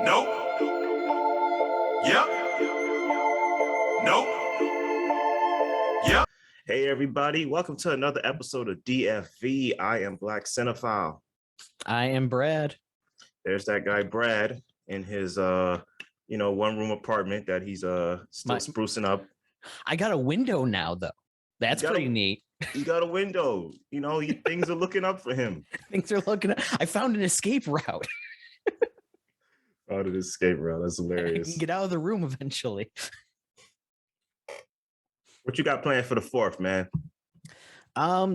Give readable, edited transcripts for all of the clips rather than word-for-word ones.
Nope. Yep. Nope. Yep. Hey everybody, welcome to another episode of DFV. I am Black Cinephile. I am Brad. There's that guy Brad in his one-room apartment that he's still sprucing up. I got a window now though. That's pretty neat. He got a window. You know, things are looking up for him. Things are looking up. I found an escape route. Found an escape route. That's hilarious. I can get out of the room eventually. What you got planned for the 4th, man?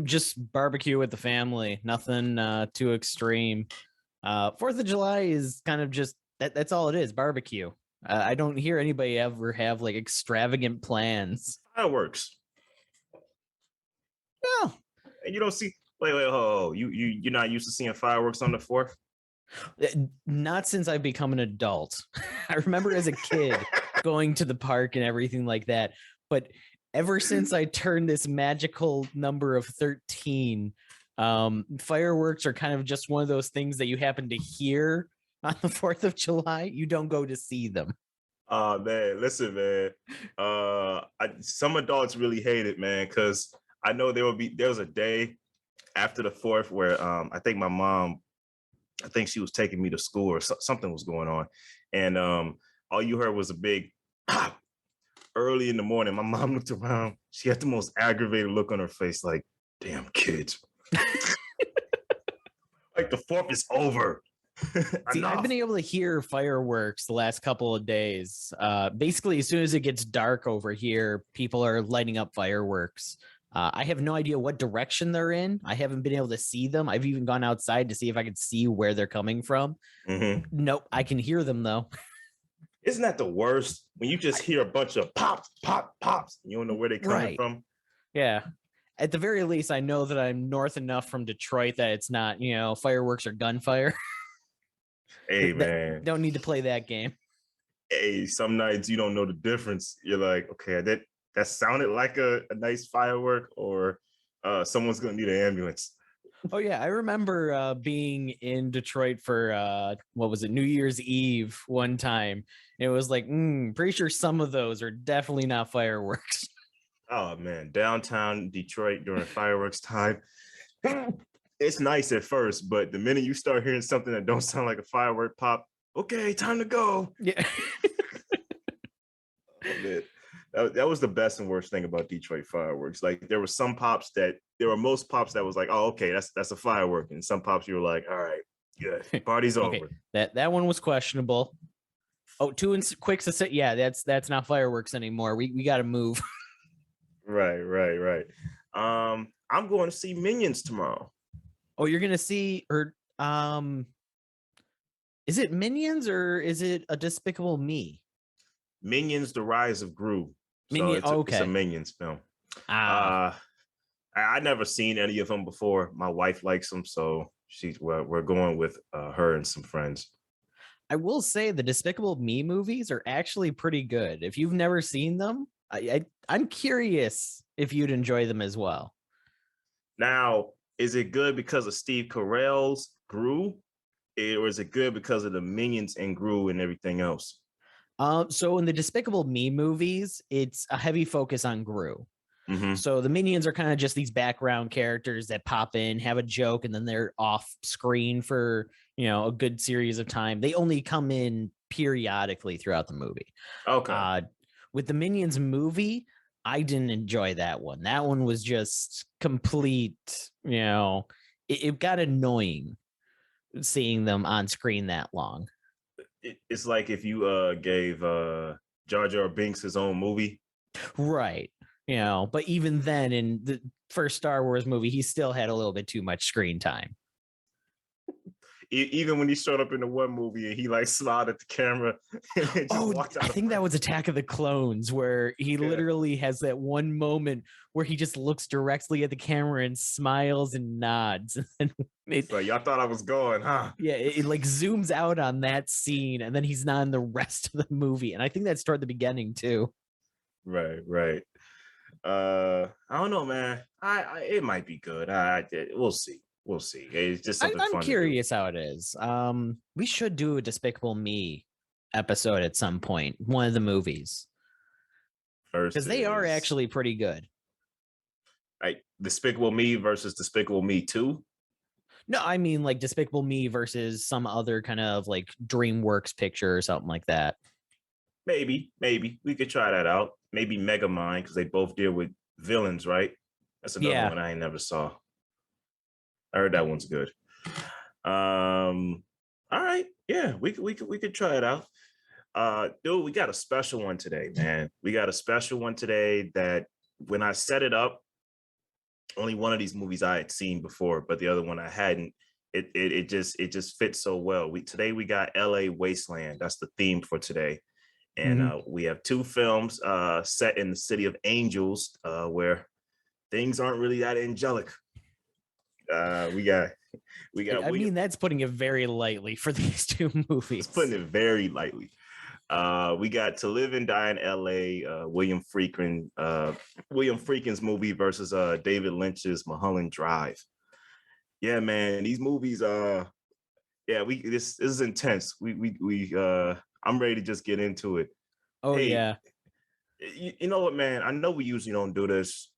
Just barbecue with the family. Nothing too extreme. 4th of July is kind of just that's all it is, barbecue. I don't hear anybody ever have like extravagant plans. Fireworks. No. And you don't see you're not used to seeing fireworks on the 4th? Not since I've become an adult. I remember as a kid going to the park and everything like that, but ever since I turned this magical number of 13, fireworks are kind of just one of those things that you happen to hear on the 4th of July. You don't go to see them. Man, listen, man. Some adults really hate it, man, because I know there was a day after the 4th where I think my mom, I think she was taking me to school or something was going on. And all you heard was a big pop early in the morning. My mom looked around. She had the most aggravated look on her face, like, damn kids. Like the 4th is over. See, I've been able to hear fireworks the last couple of days. Basically, as soon as it gets dark over here, people are lighting up fireworks. I have no idea what direction they're in. I haven't been able to see them. I've even gone outside to see if I could see where they're coming from. Mm-hmm. Nope, I can hear them though. Isn't that the worst? When you just hear a bunch of pops, pop, pops, you don't know where they're coming from? Yeah. At the very least, I know that I'm north enough from Detroit that it's not, fireworks or gunfire. Hey, man. Don't need to play that game. Hey, some nights you don't know the difference. You're like, okay, that sounded like a nice firework, or someone's going to need an ambulance. Oh, yeah. I remember being in Detroit for, New Year's Eve one time. It was like, pretty sure some of those are definitely not fireworks. Oh, man. Downtown Detroit during fireworks time. It's nice at first, but the minute you start hearing something that don't sound like a firework pop, okay, time to go. Yeah. Oh, man. That was the best and worst thing about Detroit fireworks. Like there were most pops that was like, oh, okay, that's a firework. And some pops you were like, all right, good, party's okay. over. That one was questionable. Oh, two and quick to say, yeah, that's not fireworks anymore. We got to move. Right. I'm going to see Minions tomorrow. Oh, you're gonna see, or is it Minions or is it a Despicable Me? Minions: The Rise of Gru. It's a Minions film. I never seen any of them before. My wife likes them, so we're going with her and some friends. I will say the Despicable Me movies are actually pretty good. If you've never seen them, I'm curious if you'd enjoy them as well. Now, is it good because of Steve Carell's Gru, or is it good because of the Minions and Gru and everything else? So in the Despicable Me movies, it's a heavy focus on Gru. Mm-hmm. So the Minions are kind of just these background characters that pop in, have a joke, and then they're off screen for, a good series of time. They only come in periodically throughout the movie. Okay. With the Minions movie, I didn't enjoy that one. That one was just complete, it got annoying seeing them on screen that long. It's like if you gave Jar Jar Binks his own movie. Right. But even then in the first Star Wars movie, he still had a little bit too much screen time. Even when he showed up in the one movie and he like smiled at the camera. And walked out I think that was Attack of the Clones, where he literally has that one moment where he just looks directly at the camera and smiles and nods. And so y'all thought I was going, huh? Yeah, it like zooms out on that scene, and then he's not in the rest of the movie. And I think that's toward the beginning too. Right. I don't know, man. It might be good. We'll see. It's just something fun. I'm curious how it is. We should do a Despicable Me episode at some point, one of the movies, because they are actually pretty good. Like Despicable Me versus Despicable Me 2. No, I mean like Despicable Me versus some other kind of like DreamWorks picture or something like that. Maybe we could try that out. Maybe Megamind, because they both deal with villains, right? That's another one I ain't never saw. I heard that one's good. All right, yeah, we could try it out. Dude, we got a special one today, man. We got a special one today that when I set it up, only one of these movies I had seen before, but the other one I hadn't. It just fits so well. Today we got LA Wasteland. That's the theme for today. And we have two films set in the city of angels, where things aren't really that angelic. We got. I mean, that's putting it very lightly for these two movies. It's putting it very lightly. We got To Live and Die in LA, William Friedkin's movie versus David Lynch's Mulholland Drive. Yeah, man, these movies. This is intense. I'm ready to just get into it. Oh, hey, yeah. You know what, man? I know we usually don't do this.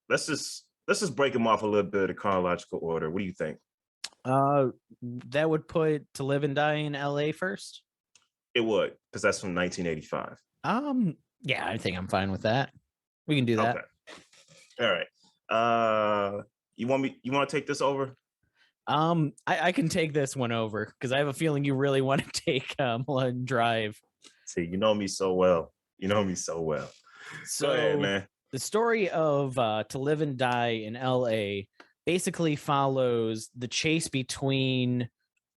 Let's just break them off a little bit of chronological order. What do you think? That would put To Live and Die in LA first. It would, because that's from 1985. Yeah, I think I'm fine with that. We can do that. Okay. All right. You want to take this over? I can take this one over because I have a feeling you really want to take Mulholland Drive. See, you know me so well. So, go ahead, man. The story of To Live and Die in LA basically follows the chase between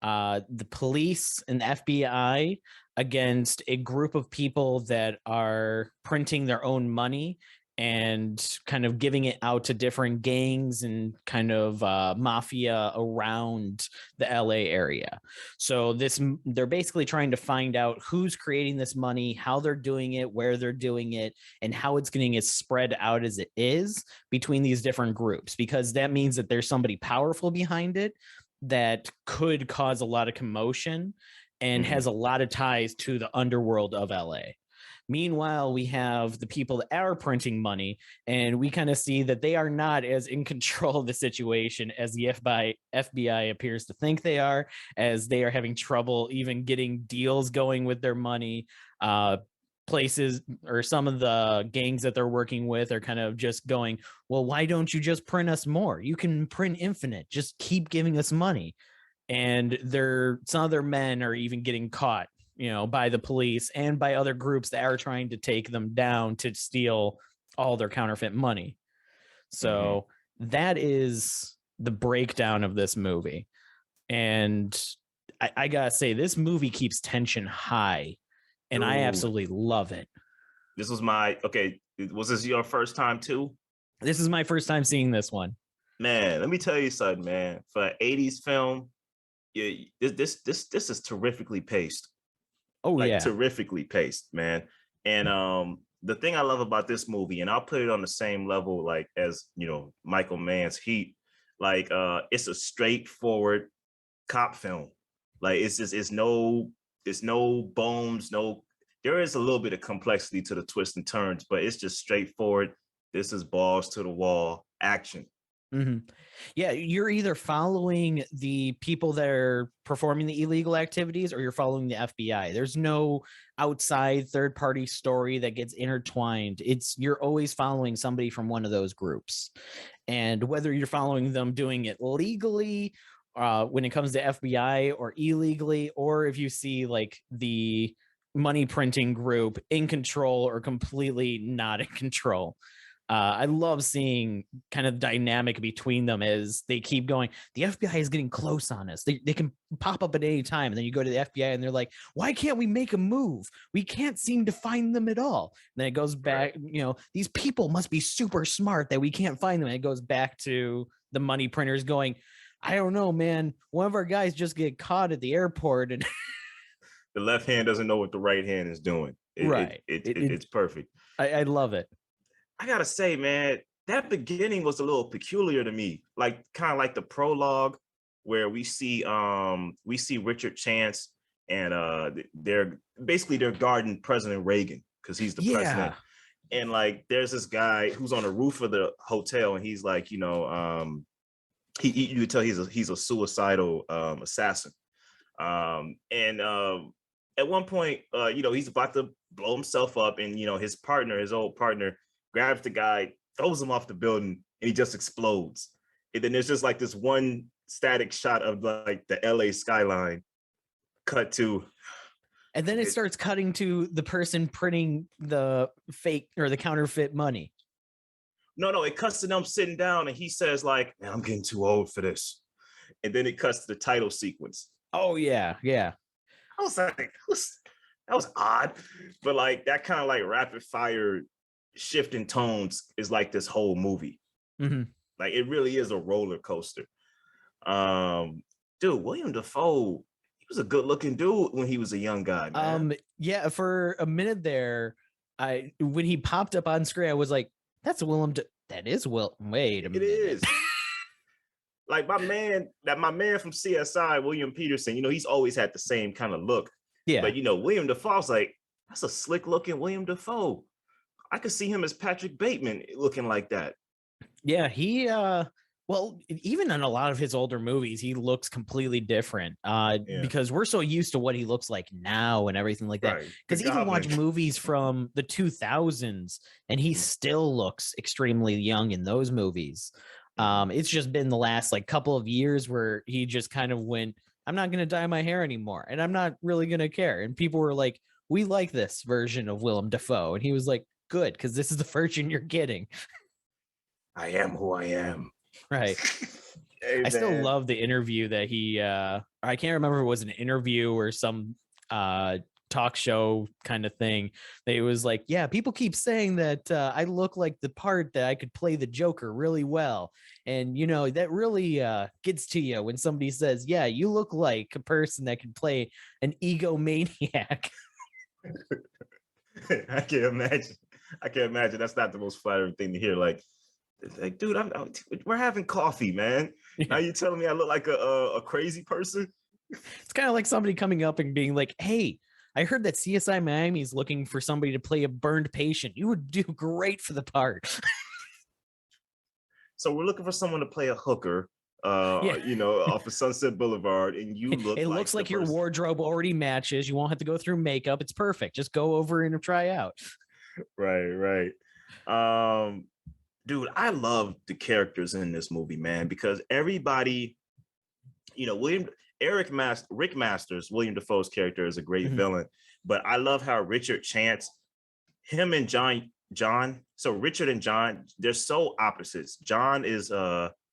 the police and the FBI against a group of people that are printing their own money and kind of giving it out to different gangs and kind of mafia around the LA area. So they're basically trying to find out who's creating this money, how they're doing it, where they're doing it, and how it's getting as spread out as it is between these different groups, because that means that there's somebody powerful behind it that could cause a lot of commotion and has a lot of ties to the underworld of LA. Meanwhile, we have the people that are printing money, and we kind of see that they are not as in control of the situation as the FBI appears to think they are, as they are having trouble even getting deals going with their money. Places or some of the gangs that they're working with are kind of just going, well, why don't you just print us more? You can print infinite. Just keep giving us money. And some of their men are even getting caught, by the police and by other groups that are trying to take them down to steal all their counterfeit money. So that is the breakdown of this movie. And I gotta say, this movie keeps tension high, and I absolutely love it. This was was this your first time too? This is my first time seeing this one. Man, let me tell you something, man. For an 80s film, this is terrifically paced. Oh, yeah. Terrifically paced, man. And the thing I love about this movie, and I'll put it on the same level like as Michael Mann's Heat, like it's a straightforward cop film. Like it's no bones, there is a little bit of complexity to the twists and turns, but it's just straightforward. This is balls to the wall action. Yeah, you're either following the people that are performing the illegal activities or you're following the FBI. There's no outside third party story that gets intertwined. You're always following somebody from one of those groups. And whether you're following them doing it legally when it comes to FBI or illegally, or if you see like the money printing group in control or completely not in control. I love seeing kind of dynamic between them as they keep going. The FBI is getting close on us. They can pop up at any time. And then you go to the FBI and they're like, why can't we make a move? We can't seem to find them at all. And then it goes back, these people must be super smart that we can't find them. And it goes back to the money printers going, I don't know, man. One of our guys just get caught at the airport and the left hand doesn't know what the right hand is doing. It's perfect. I love it. I gotta say, man, that beginning was a little peculiar to me. Like kind of like the prologue where we see Richard Chance and they're guarding President Reagan because he's the president. And like, there's this guy who's on the roof of the hotel, and he's like, you you could tell he's a suicidal assassin. And at one point, he's about to blow himself up, and his old partner, grabs the guy, throws him off the building, and he just explodes. And then there's just like this one static shot of like the LA skyline cut to. And then it starts cutting to the person printing the fake or the counterfeit money. No, it cuts to them sitting down, and he says like, "Man, I'm getting too old for this." And then it cuts to the title sequence. Oh yeah. I was like, that was odd, but like that kind of like rapid fire shift in tones is like this whole movie. Mm-hmm. Like, it really is a roller coaster. Dude, William Dafoe, he was a good looking dude when he was a young guy, man. Yeah, for a minute there, when he popped up on screen, I was like, that's that is Will. Wait a minute. It is. Like my man from CSI, William Peterson, he's always had the same kind of look. Yeah. But William Dafoe's like, that's a slick looking William Dafoe. I could see him as Patrick Bateman looking like that. Yeah, he well, even in a lot of his older movies, he looks completely different. Because we're so used to what he looks like now and everything like that. Because even watch movies from the 2000s, and he still looks extremely young in those movies. It's just been the last like couple of years where he just kind of went, I'm not going to dye my hair anymore, and I'm not really going to care. And people were like, we like this version of Willem Dafoe. And he was like, good, because this is the version you're getting. I am who I am. Right. Hey, I still love the interview that he, I can't remember if it was an interview or some talk show kind of thing. It was like, yeah, people keep saying that I look like the part that I could play the Joker really well. And, that really gets to you when somebody says, yeah, you look like a person that can play an egomaniac. I can't imagine. That's not the most flattering thing to hear. Like, dude, we're having coffee, man. Now you're telling me I look like a crazy person? It's kind of like somebody coming up and being like, hey, I heard that CSI Miami is looking for somebody to play a burned patient. You would do great for the part. So we're looking for someone to play a hooker, off of Sunset Boulevard, and you look. It looks like your wardrobe already matches. You won't have to go through makeup. It's perfect. Just go over and try out. Right. Dude, I love the characters in this movie, man, because everybody, Rick Masters, William Dafoe's character, is a great villain, but I love how Richard Chance, him and John. So Richard and John, they're so opposites. John is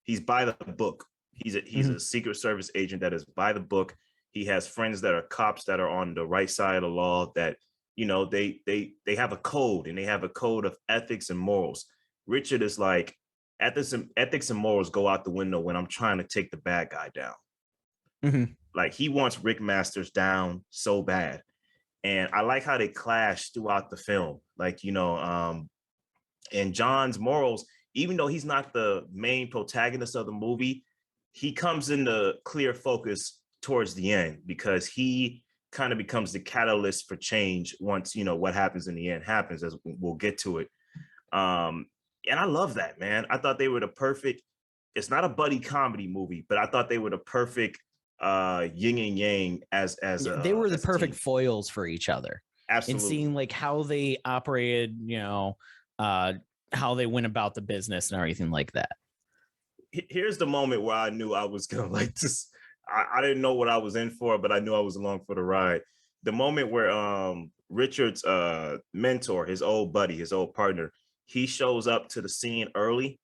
he's by the book. He's a Secret Service agent that is by the book. He has friends that are cops that are on the right side of the law, that they have a code, and they have a code of ethics and morals. Richard is like, ethics and morals go out the window when I'm trying to take the bad guy down. Like, he wants Rick Masters down so bad. And I like how they clash throughout the film. Like, and John's morals, even though he's not the main protagonist of the movie, he comes into clear focus towards the end, because he kind of becomes the catalyst for change once, what happens in the end happens, as we'll get to it. And I love that, man. I thought they were the perfect, it's not a buddy comedy movie, but I thought they were the perfect yin and yang they were the perfect foils for each other. Absolutely. And seeing like how they operated, how they went about the business and everything like that. Here's the moment where I knew I was gonna like this. I didn't know what I was in for, but I knew I was along for the ride. The moment where Richard's mentor, his old buddy, his old partner, he shows up to the scene early,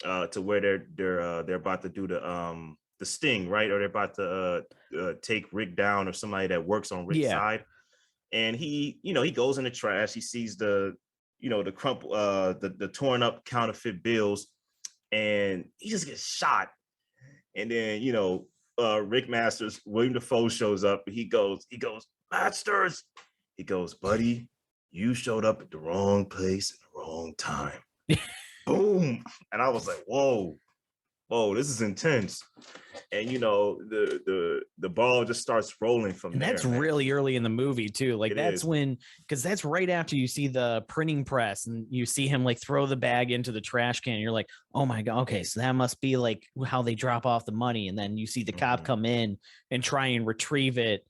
to where they're about to do the sting, right? Or they're about to take Rick down, or somebody that works on Rick's side. And he goes in the trash. He sees the torn up counterfeit bills, and he just gets shot. And then, Rick Masters, William Dafoe, shows up. He goes, Masters. He goes, buddy, you showed up at the wrong place at the wrong time. Boom. And I was like, whoa. oh, this is intense. And you know, the ball just starts rolling from And there. that's man. really early in the movie too. Like It that's is. when, because that's right after you see the printing press and you see him like throw the bag into the trash can. You're like, oh my God, okay, so that must be like how they drop off the money. And then you see the cop come in and try and retrieve it,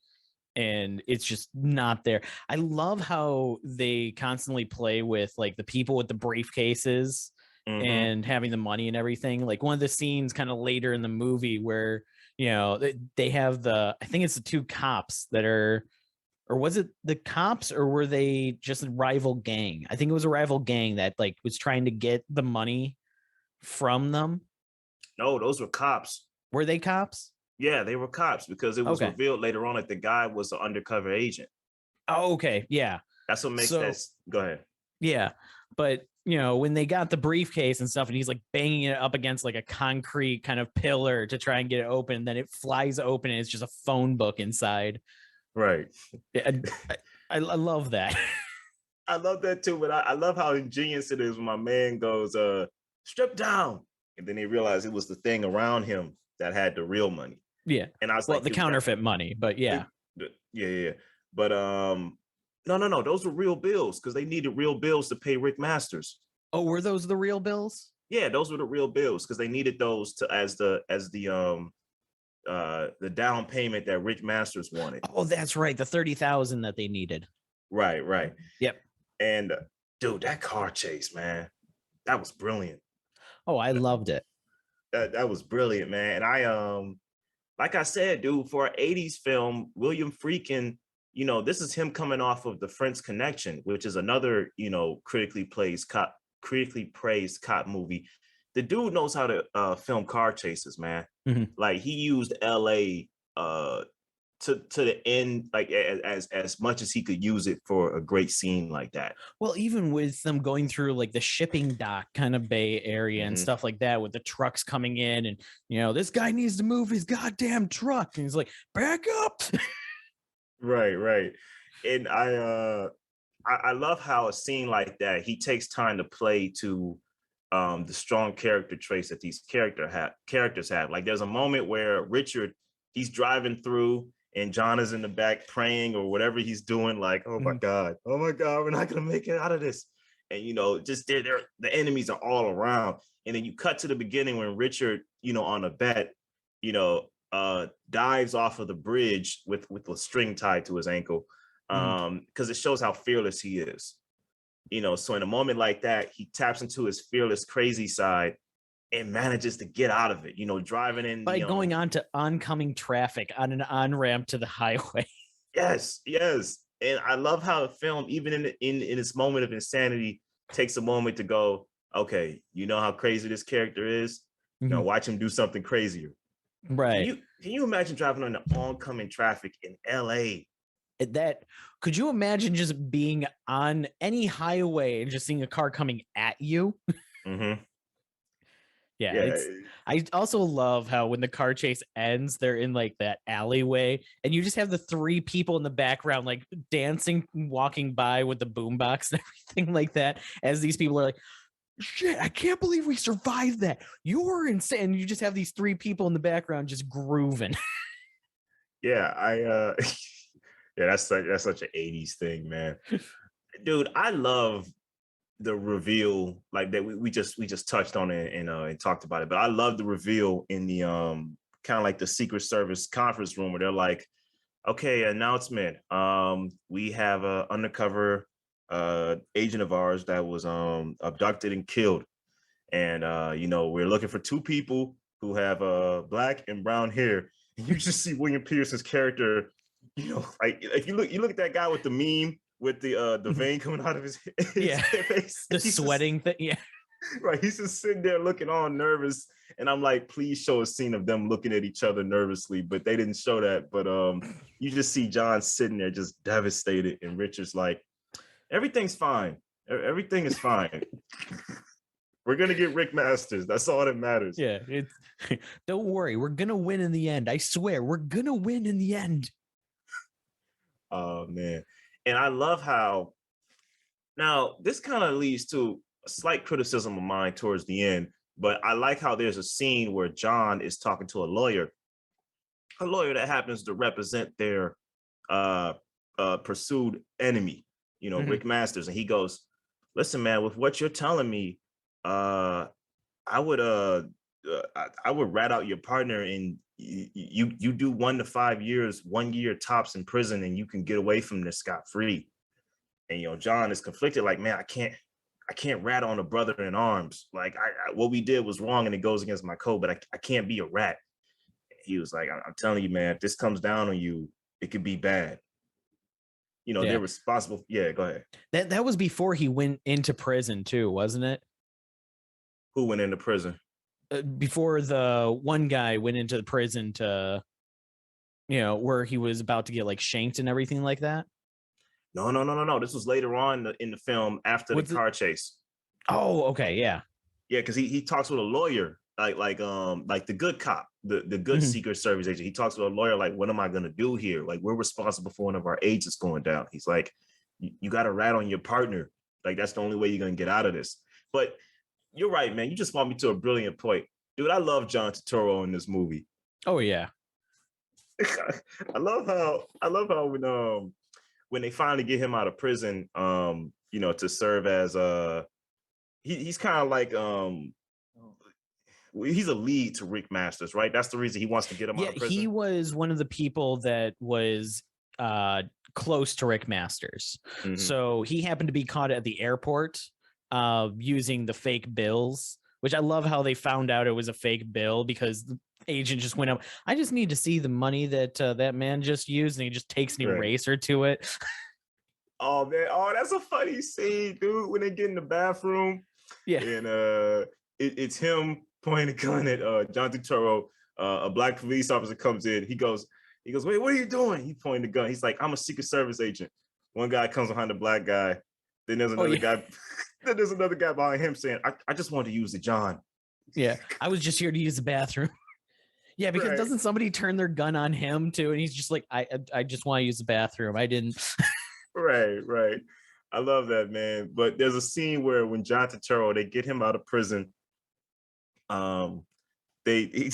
and it's just not there. I love how they constantly play with like the people with the briefcases and having the money and everything. Like one of the scenes kind of later in the movie where, you know, they have I think it's the two cops that are, or was it the cops or were they just a rival gang? I think it was a rival gang that like was trying to get the money from them. No, those were cops. Were they cops? Yeah, they were cops because it was Okay. revealed later on that the guy was an undercover agent. Oh, okay. Yeah. That's what makes that. Go ahead. Yeah. But, you know, when they got the briefcase and stuff and he's like banging it up against like a concrete kind of pillar to try and get it open, then it flies open and it's just a phone book inside. Right. I love that. I love that too, but I love how ingenious it is when my man goes, strip down. And then they realize it was the thing around him that had the real money. Yeah. And I was well, like, the counterfeit money, but yeah. Yeah. But no. Those were real bills because they needed real bills to pay Rick Masters. Oh, were those the real bills? Yeah, those were the real bills because they needed those to as the down payment that Rick Masters wanted. Oh, that's right. The 30,000 that they needed. Right. Yep. And dude, that car chase, man, that was brilliant. Oh, I loved it. That was brilliant, man. And I like I said, dude, for an 80s film, William Friedkin, you know, this is him coming off of The French Connection, which is another, you know, critically praised cop movie. The dude knows how to film car chases, man. Like he used LA to the end, like as much as he could use it for a great scene like that. Well, even with them going through like the shipping dock kind of Bay Area and stuff like that, with the trucks coming in, and you know, this guy needs to move his goddamn truck, and he's like, back up. Right. And I love how a scene like that, he takes time to play to the strong character traits that these characters have. Like there's a moment where Richard, he's driving through and John is in the back praying or whatever he's doing, like, oh my God, we're not gonna make it out of this. And you know, just the enemies are all around. And then you cut to the beginning when Richard, you know, on a bet, you know, dives off of the bridge with a string tied to his ankle. Because it shows how fearless he is. You know, so in a moment like that, he taps into his fearless, crazy side and manages to get out of it, you know, driving in by going on to oncoming traffic on an on-ramp to the highway. Yes. And I love how the film, even in its moment of insanity, takes a moment to go, okay, you know how crazy this character is? Now watch him do something crazier. Right. Can you imagine driving on the oncoming traffic in LA? That could you imagine just being on any highway and just seeing a car coming at you? Yeah. I also love how when the car chase ends, they're in like that alleyway, and you just have the three people in the background like dancing, walking by with the boombox and everything like that. As these people are like, shit, I can't believe we survived that. You're insane. And you just have these three people in the background just grooving. Yeah, yeah, that's such an 80s thing, man. Dude, I love the reveal, like that we just touched on it and talked about it, but I love the reveal in the kind of like the Secret Service conference room where they're like, okay, announcement, we have a undercover agent of ours that was abducted and killed, and you know, we're looking for two people who have black and brown hair. And you just see William Peterson's character, you know, like if you look at that guy with the meme with the vein coming out of his face, the sweating thing. Yeah, right. He's just sitting there looking all nervous, and I'm like, please show a scene of them looking at each other nervously, but they didn't show that. But you just see John sitting there just devastated, and Richard's like, everything's fine. Everything is fine. We're gonna get Rick Masters. That's all that matters. Yeah, don't worry, we're gonna win in the end. I swear, we're gonna win in the end. Oh man. And I love how, now this kind of leads to a slight criticism of mine towards the end, But I like how there's a scene where John is talking to a lawyer that happens to represent their uh pursued enemy, you know, Mhm. Rick Masters, and he goes, listen, man, with what you're telling me, uh I would I would rat out your partner, and you do 1 to 5 years, 1 year tops in prison, and you can get away from this scot free. And you know, John is conflicted, like, man, I can't rat on a brother in arms. Like, what we did was wrong and it goes against my code, but I can't be a rat. He was like, I'm telling you, man, if this comes down on you, it could be bad. You know, Yeah. they're responsible. Yeah, go ahead. That was before he went into prison too, wasn't it? Who went into prison? Before the one guy went into the prison to, where he was about to get like shanked and everything like that. No, no, no, no, no. This was later on in the film after the What's it? car chase. Oh, okay, yeah. Yeah, because he talks with a lawyer, like the good cop, the good Mhm. Secret Service agent. He talks with a lawyer, like, what am I gonna do here? Like, we're responsible for one of our agents going down. He's like, you got to rat on your partner. Like, that's the only way you're gonna get out of this. But you're right, man. You just brought me to a brilliant point, dude. I love John Turturro in this movie. Oh yeah. I love how when they finally get him out of prison, you know, to serve as he's kind of like he's a lead to Rick Masters, right? That's the reason he wants to get him out Yeah, of he prison. was one of the people that was close to Rick Masters. Mhm. So he happened to be caught at the airport using the fake bills, which I love how they found out it was a fake bill because the agent just went up. I just need to see the money that that man just used, and he just takes an Right. eraser to it. Oh man, oh that's a funny scene, dude. When they get in the bathroom, Yeah. and it's him pointing a gun at John Turturro. A black police officer comes in. He goes, wait, what are you doing? He pointed the gun. He's like, I'm a Secret Service agent. One guy comes behind the black guy. Then there's another guy. Then there's another guy behind him saying, I just wanted to use the John. Yeah, I was just here to use the bathroom. Yeah, because Right. doesn't somebody turn their gun on him too? And he's just like, I just want to use the bathroom. I didn't. Right, right. I love that, man. But there's a scene where when John Turturro, they get him out of prison. Um, he,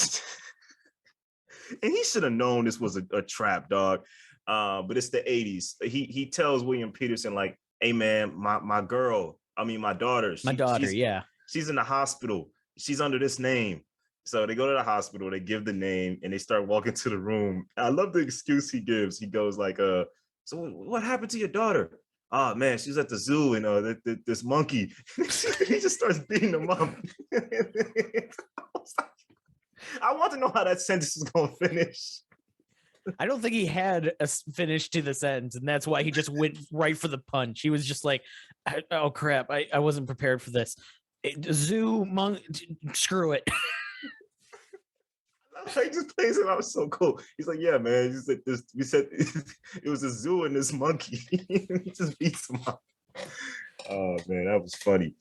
and he should have known this was a trap, dog. But it's the 80s. He tells William Peterson, like, hey man, my daughter, My daughter, yeah. she's in the hospital. She's under this name. So they go to the hospital, they give the name, and they start walking to the room. I love the excuse he gives. He goes like, so what happened to your daughter? Oh man, she's at the zoo, and this monkey. He just starts beating them up. I want to know how that sentence is going to finish. I don't think he had a finish to the sentence, and that's why he just went right for the punch. He was just like, oh crap, I wasn't prepared for this. Zoo, screw it. He just plays it out so cool. He's like, yeah, man. He's like, we said it was a zoo and this monkey. He just beats him up. Oh man, that was funny.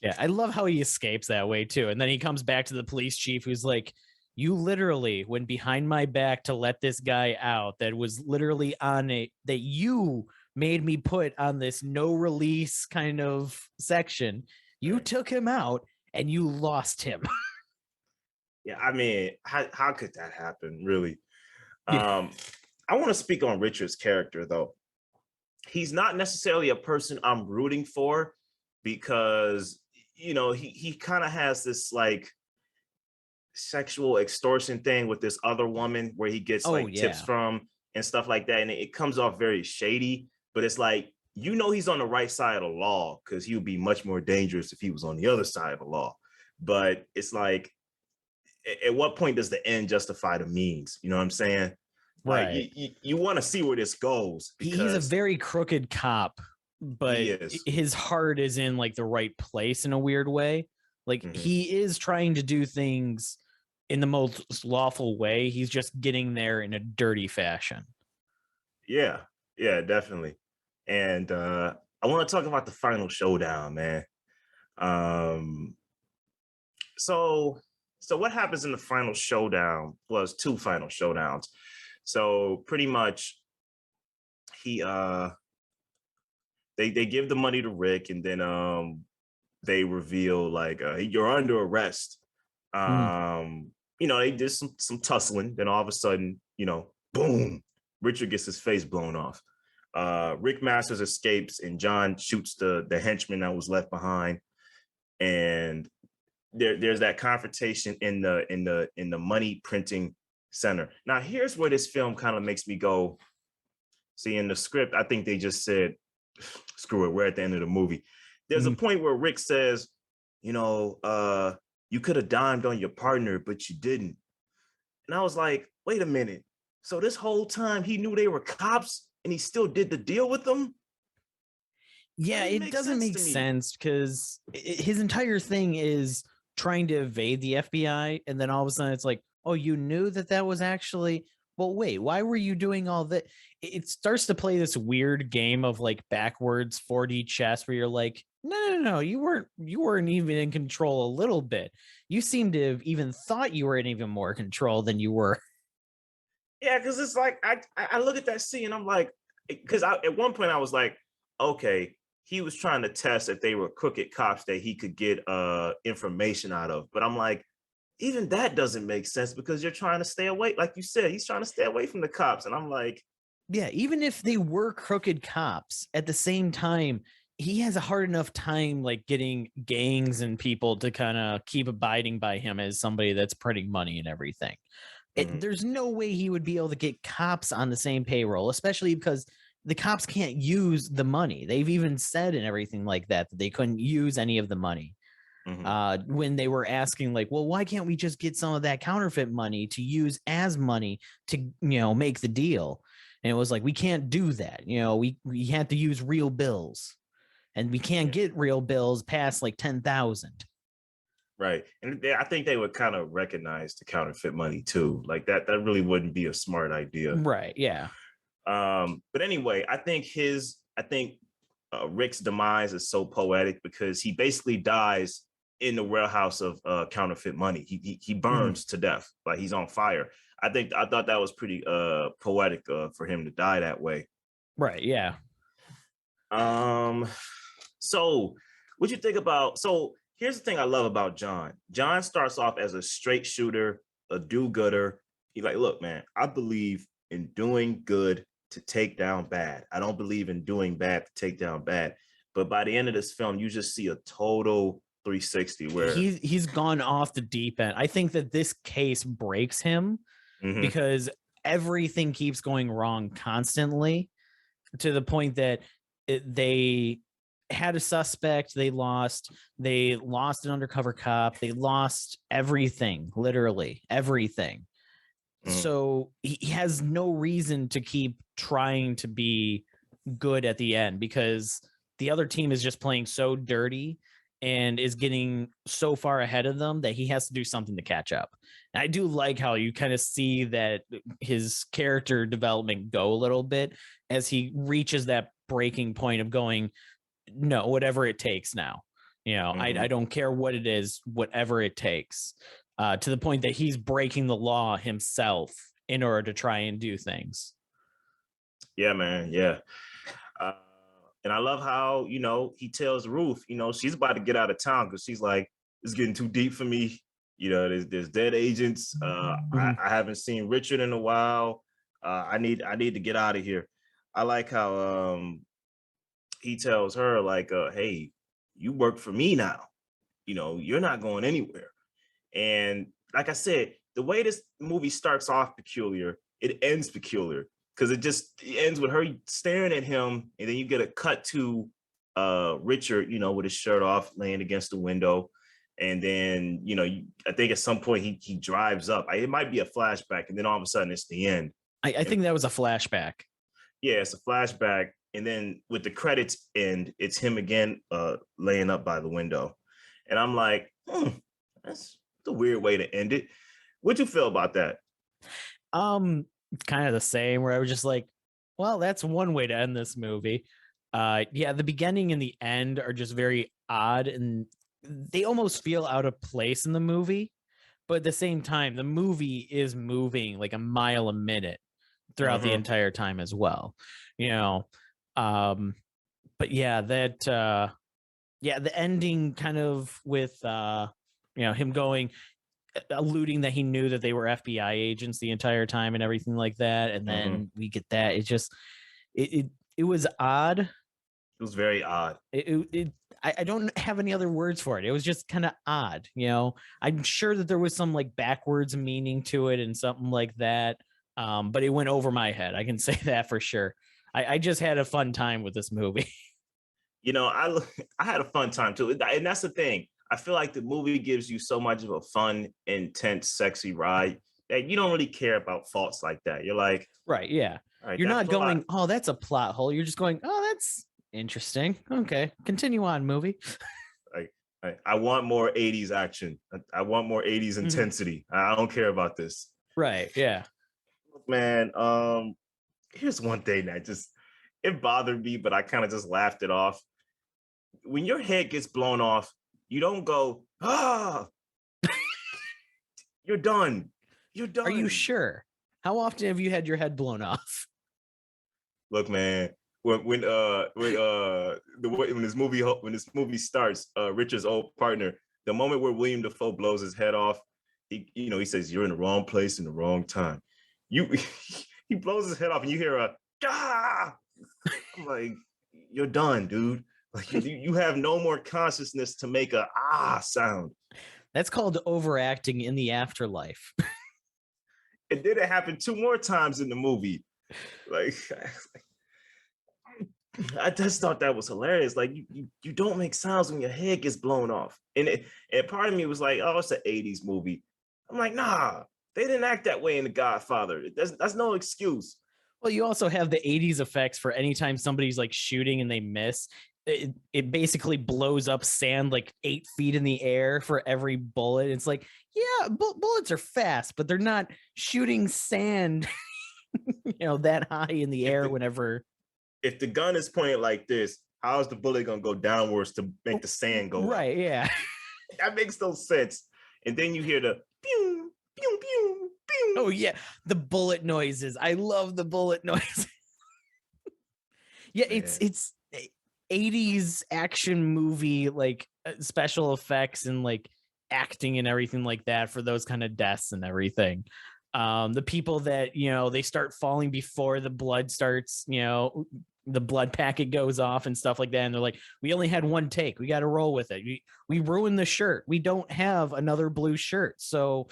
Yeah, I love how he escapes that way too. And then he comes back to the police chief who's like, you literally went behind my back to let this guy out that was literally that you made me put on this no release kind of section. You took him out and you lost him. Yeah, I mean, how could that happen, really? Yeah. I want to speak on Richard's character, though. He's not necessarily a person I'm rooting for because, you know, he kind of has this like sexual extortion thing with this other woman where he gets like tips from and stuff like that. And it comes off very shady, but it's like, you know, he's on the right side of the law because he would be much more dangerous if he was on the other side of the law. But it's like, at what point does the end justify the means? You know what I'm saying? Like, Right. you want to see where this goes. He's a very crooked cop, but his heart is in like the right place in a weird way. Like he is trying to do things in the most lawful way. He's just getting there in a dirty fashion. Yeah, yeah, definitely. And I want to talk about the final showdown, man. So what happens in the final showdown was 2 final showdowns. So pretty much he they give the money to Rick, and then they reveal like you're under arrest. They did some tussling. Then all of a sudden, boom, Richard gets his face blown off. Rick Masters escapes, and John shoots the henchman that was left behind. And there's that confrontation in the money printing center. Now, here's where this film kind of makes me go. See, in the script, I think they just said, "Screw it, we're at the end of the movie." There's a point where Rick says, "You could have dimed on your partner, but you didn't." And I was like, "Wait a minute. So this whole time he knew they were cops, and he still did the deal with them?" Yeah, it doesn't make sense because his entire thing is trying to evade the FBI, and then all of a sudden it's like, oh, you knew that was actually, well, wait, why were you doing all that? It starts to play this weird game of like backwards 4D chess where you're like, no, you weren't even in control a little bit. You seem to have even thought you were in even more control than you were. Yeah, because it's like I look at that scene and I'm like, because at one point I was like, okay, he was trying to test if they were crooked cops that he could get information out of. But I'm like, even that doesn't make sense because you're trying to stay away. Like you said, he's trying to stay away from the cops. And I'm like, yeah, even if they were crooked cops, at the same time, he has a hard enough time like getting gangs and people to kind of keep abiding by him as somebody that's printing money and everything. There's no way he would be able to get cops on the same payroll, especially because the cops can't use the money. They've even said and everything like that they couldn't use any of the money. When they were asking like, well, why can't we just get some of that counterfeit money to use as money to, make the deal? And it was like, we can't do that. We have to use real bills, and we can't get real bills past like 10,000. Right. And I think they would kind of recognize the counterfeit money too. Like that really wouldn't be a smart idea. Right. Yeah. But anyway, I think Rick's demise is so poetic because he basically dies in the warehouse of counterfeit money. He burns to death, like he's on fire. I thought that was pretty poetic for him to die that way. Right. Yeah. So what you think about? So here's the thing I love about John. John starts off as a straight shooter, a do-gooder. He's like, look, man, I believe in doing good to take down bad. I don't believe in doing bad to take down bad. But by the end of this film, you just see a total 360 where he's gone off the deep end. I think that this case breaks him because everything keeps going wrong constantly to the point that they had a suspect, they lost an undercover cop, they lost everything, literally everything. So he has no reason to keep trying to be good at the end because the other team is just playing so dirty and is getting so far ahead of them that he has to do something to catch up. And I do like how you kind of see that his character development go a little bit as he reaches that breaking point of going, no, whatever it takes now. I don't care what it is, whatever it takes, to the point that he's breaking the law himself in order to try and do things. Yeah, man. Yeah. And I love how, he tells Ruth, she's about to get out of town because she's like, it's getting too deep for me. There's dead agents. I haven't seen Richard in a while. I need to get out of here. I like how he tells her like, hey, you work for me now. You're not going anywhere. And like I said, the way this movie starts off peculiar, it ends peculiar because it ends with her staring at him, and then you get a cut to Richard, with his shirt off, laying against the window, and then I think at some point he drives up. It might be a flashback, and then all of a sudden it's the end. I think that was a flashback. Yeah, it's a flashback, and then with the credits end, it's him again laying up by the window, and I'm like, that's a weird way to end it. What'd you feel about that? It's kind of the same, where I was just like, well, that's one way to end this movie. The beginning and the end are just very odd, and they almost feel out of place in the movie. But at the same time, the movie is moving like a mile a minute throughout the entire time as well. But yeah, the ending kind of with him going, alluding that he knew that they were FBI agents the entire time and everything like that. And then we get that. It just it was odd. It was very odd. I don't have any other words for it. It was just kind of odd, you know. I'm sure that there was some like backwards meaning to it and something like that. But it went over my head. I can say that for sure. I just had a fun time with this movie. You know, I had a fun time too, and that's the thing. I feel like the movie gives you so much of a fun, intense, sexy ride that you don't really care about faults like that. You're like, right, yeah. all right, You're not plot, going, oh, that's a plot hole. You're just going, oh, that's interesting. Okay, continue on, movie. I want more 80s action. I want more 80s intensity. I don't care about this. Right, yeah. Man, here's one thing that just it bothered me, but I kind of just laughed it off. When your head gets blown off, you don't go, ah, you're done. You're done. Are you sure? How often have you had your head blown off? Look, man, when this movie starts, Richard's old partner, the moment where William Dafoe blows his head off, he says, "You're in the wrong place in the wrong time." He blows his head off, and you hear a ah. I'm like, you're done, dude. Like you have no more consciousness to make a sound. That's called overacting in the afterlife. And then it happened 2 more times in the movie. Like, I just thought that was hilarious. Like you don't make sounds when your head gets blown off. And part of me was like, oh, it's an 80s movie. I'm like, nah, they didn't act that way in The Godfather. That's no excuse. Well, you also have the 80s effects for anytime somebody's like shooting and they miss. It basically blows up sand like 8 feet in the air for every bullet. It's like, yeah, bullets are fast, but they're not shooting sand, that high in the air whenever. If the gun is pointed like this, how is the bullet gonna go downwards to make the sand go right? Up? Yeah, that makes no sense. And then you hear the pew pew pew pew. Oh yeah, the bullet noises. I love the bullet noises. Yeah, man. It's 80s action movie like special effects and like acting and everything like that for those kind of deaths and everything. The people that they start falling before the blood starts, the blood packet goes off and stuff like that, and they're like, we only had 1 take, we got to roll with it. We ruined the shirt, we don't have another blue shirt, so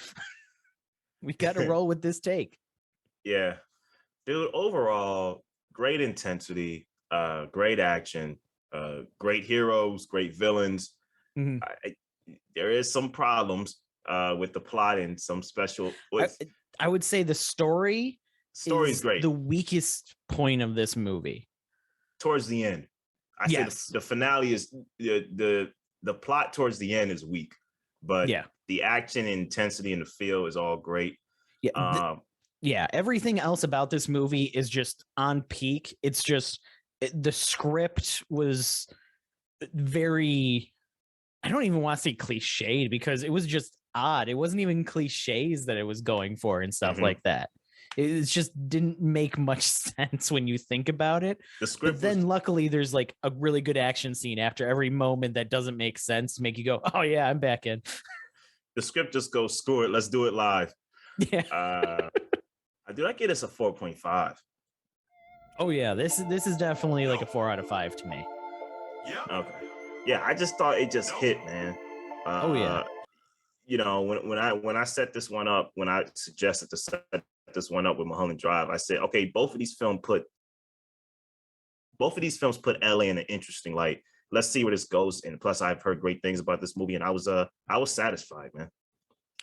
we got to roll with this take. Yeah, dude, overall great intensity, great action, great heroes, great villains. There is some problems with the plot and some special. I would say the story is great. The weakest point of this movie. Towards the end, say the finale is the plot towards the end is weak, but the action and intensity in the feel is all great. Yeah, everything else about this movie is just on peak. It's just the script was very, I don't even want to say cliched because it was just odd. It wasn't even cliches that it was going for and stuff like that. It just didn't make much sense when you think about it. The script, but then luckily there's like a really good action scene after every moment that doesn't make sense to make you go, oh yeah, I'm back in. The script just goes, screw it, let's do it live. Yeah. Did I get this a 4.5? Oh yeah, this is definitely like a 4 out of 5 to me. Yeah. Okay. Yeah, I just thought it just hit, man. Oh yeah. When I set this one up, when I suggested to set this one up with Mulholland Drive, I said, okay, both of these films put LA in an interesting light. Let's see where this goes. And plus, I've heard great things about this movie, and I was satisfied, man.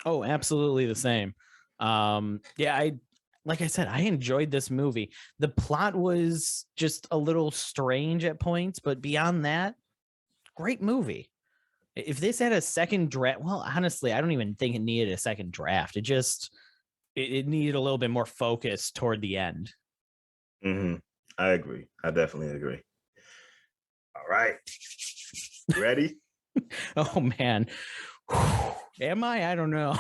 Oh, absolutely the same. Like I said, I enjoyed this movie. The plot was just a little strange at points, but beyond that, great movie. If this had a second draft, well, honestly, I don't even think it needed a second draft. It needed a little bit more focus toward the end. I agree. I definitely agree. All right. Ready? Oh man. Am I? I don't know.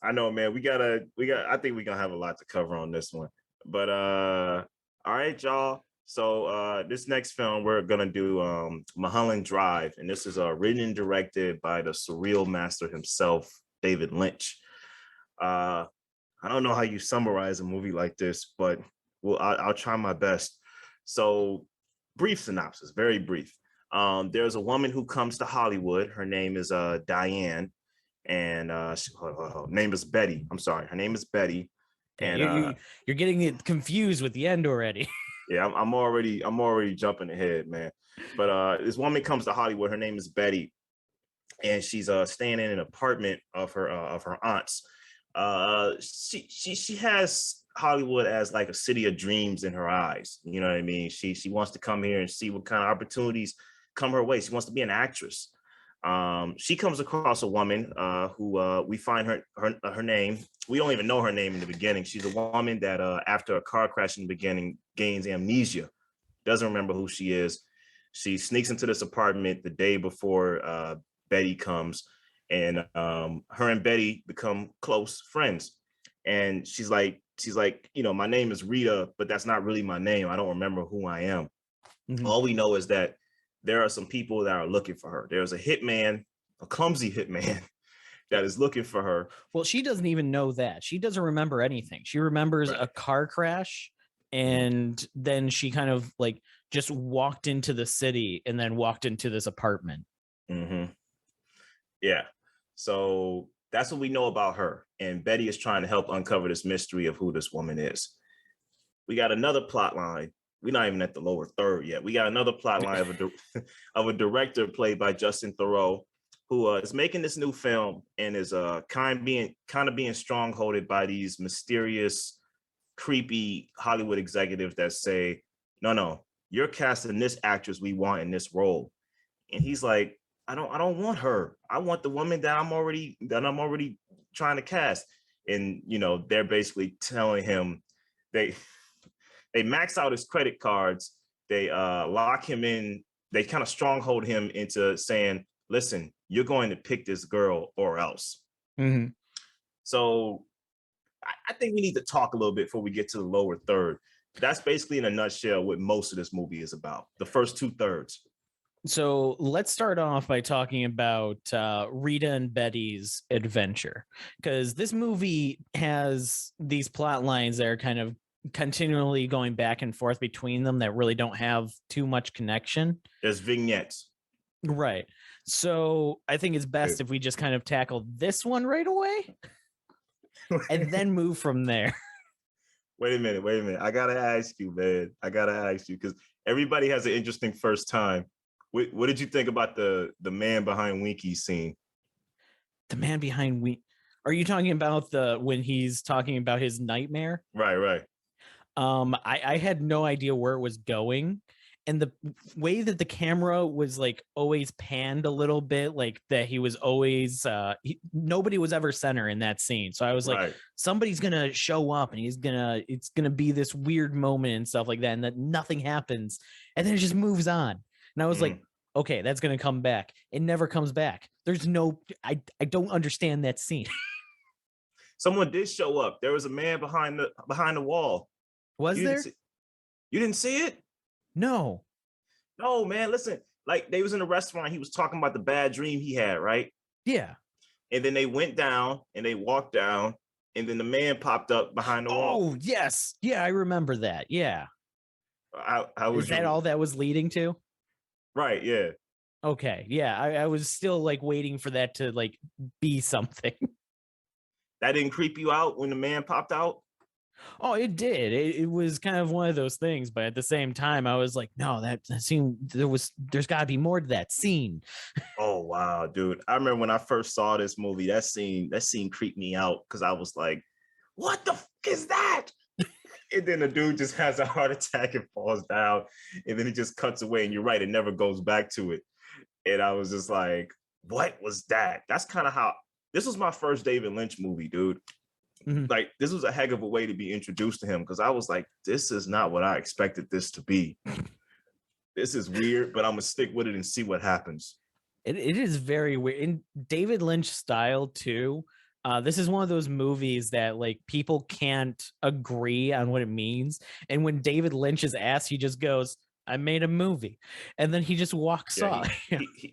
I know, man. I think we're gonna have a lot to cover on this one. But all right, y'all. So this next film we're gonna do Mulholland Drive, and this is written and directed by the surreal master himself, David Lynch. I don't know how you summarize a movie like this, but I'll try my best. So, brief synopsis, very brief. There's a woman who comes to Hollywood. Her name is Diane, and her name is Betty. I'm sorry, her name is Betty. Yeah, And you're getting it confused with the end already. yeah, I'm already jumping ahead, man. But this woman comes to Hollywood. Her name is Betty, and she's staying in an apartment of her aunt's. She has Hollywood as like a city of dreams in her eyes. You know what I mean? She wants to come here and see what kind of opportunities come her way. She wants to be an actress. She comes across a woman who we find her name. We don't even know her name in the beginning. She's a woman that after a car crash in the beginning gains amnesia, doesn't remember who she is. She sneaks into this apartment the day before Betty comes, and her and Betty become close friends. And she's like, my name is Rita, but that's not really my name. I don't remember who I am. Mm-hmm. All we know is that there are some people that are looking for her. There's a hitman, a clumsy hitman that is looking for her. Well, she doesn't even know that. She doesn't remember anything. She remembers a car crash, and then she kind of like just walked into the city and then walked into this apartment. Mm-hmm. Yeah. So that's what we know about her. And Betty is trying to help uncover this mystery of who this woman is. We got another plot line. We're not even at the lower third yet. We got another plot line of a director played by Justin Theroux, who is making this new film and is kind of being strongholded by these mysterious, creepy Hollywood executives that say, no, you're casting this actress we want in this role. And he's like, I don't want her. I want the woman that I'm already trying to cast. And they're basically telling him they max out his credit cards. They lock him in. They kind of stronghold him into saying, listen, you're going to pick this girl or else. Mm-hmm. So I think we need to talk a little bit before we get to the lower third. That's basically in a nutshell what most of this movie is about. The first 2/3. So let's start off by talking about Rita and Betty's adventure, because this movie has these plot lines that are kind of continually going back and forth between them that really don't have too much connection. There's vignettes. Right. So I think it's best if we just kind of tackle this one right away and then move from there. Wait a minute. I got to ask you, man. Because everybody has an interesting first time. What did you think about the man behind Winky's scene? The man behind Winky? Are you talking about when he's talking about his nightmare? Right. I had no idea where it was going, and the way that the camera was like always panned a little bit, like that he was always nobody was ever center in that scene. So I was like, somebody's gonna show up and it's gonna be this weird moment and stuff like that, and that nothing happens, and then it just moves on. And I was like, okay, that's going to come back. It never comes back. There's no, I don't understand that scene. Someone did show up. There was a man behind the wall. Was there? You didn't see it? No. No, man. Listen, like they was in a restaurant. He was talking about the bad dream he had, right? Yeah. And then they went down and they walked down, and then the man popped up behind the wall. Oh, yes. Yeah, I remember that. Yeah. Is that all that was leading to? Right, yeah. Okay, yeah, I was still like waiting for that to like be something. That didn't creep you out when the man popped out? Oh, it did. It was kind of one of those things, but at the same time, I was like, no, that scene, there's got to be more to that scene. Oh wow, dude! I remember when I first saw this movie, that scene creeped me out because I was like, what the fuck is that? And then the dude just has a heart attack and falls down, and then it just cuts away. And you're right, it never goes back to it. And I was just like, what was that? That's kind of how this was my first David Lynch movie, dude. Mm-hmm. Like, this was a heck of a way to be introduced to him, because I was like, this is not what I expected this to be. This is weird, but I'm gonna stick with it and see what happens. It is very weird. In David Lynch style too. This is one of those movies that like people can't agree on what it means. And when David Lynch is asked, he just goes, I made a movie. And then he just walks Yeah, off.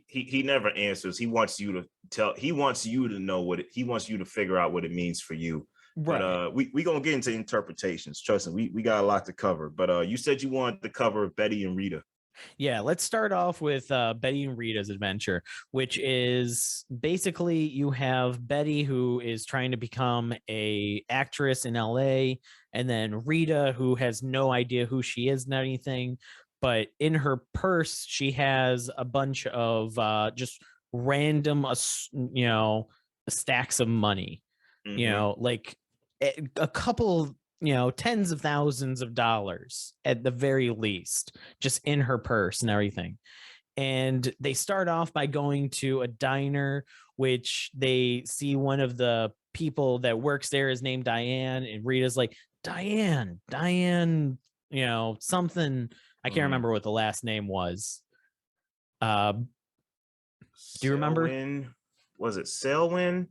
he never answers. He wants you to tell. He wants you to know what he wants you to figure out what it means for you. Right. But we gonna get into interpretations. Trust me, we got a lot to cover. But you said you wanted to cover Betty and Rita. Yeah, let's start off with Betty and Rita's adventure, which is basically you have Betty who is trying to become a actress in LA, and then Rita who has no idea who she is and anything, but in her purse she has a bunch of just random stacks of money. Like a couple, tens of thousands of dollars at the very least, just in her purse and everything. And they start off by going to a diner, which they see one of the people that works there is named Diane, and Rita's like, Diane, something. I can't remember what the last name was. Do you remember? Was it Selwyn?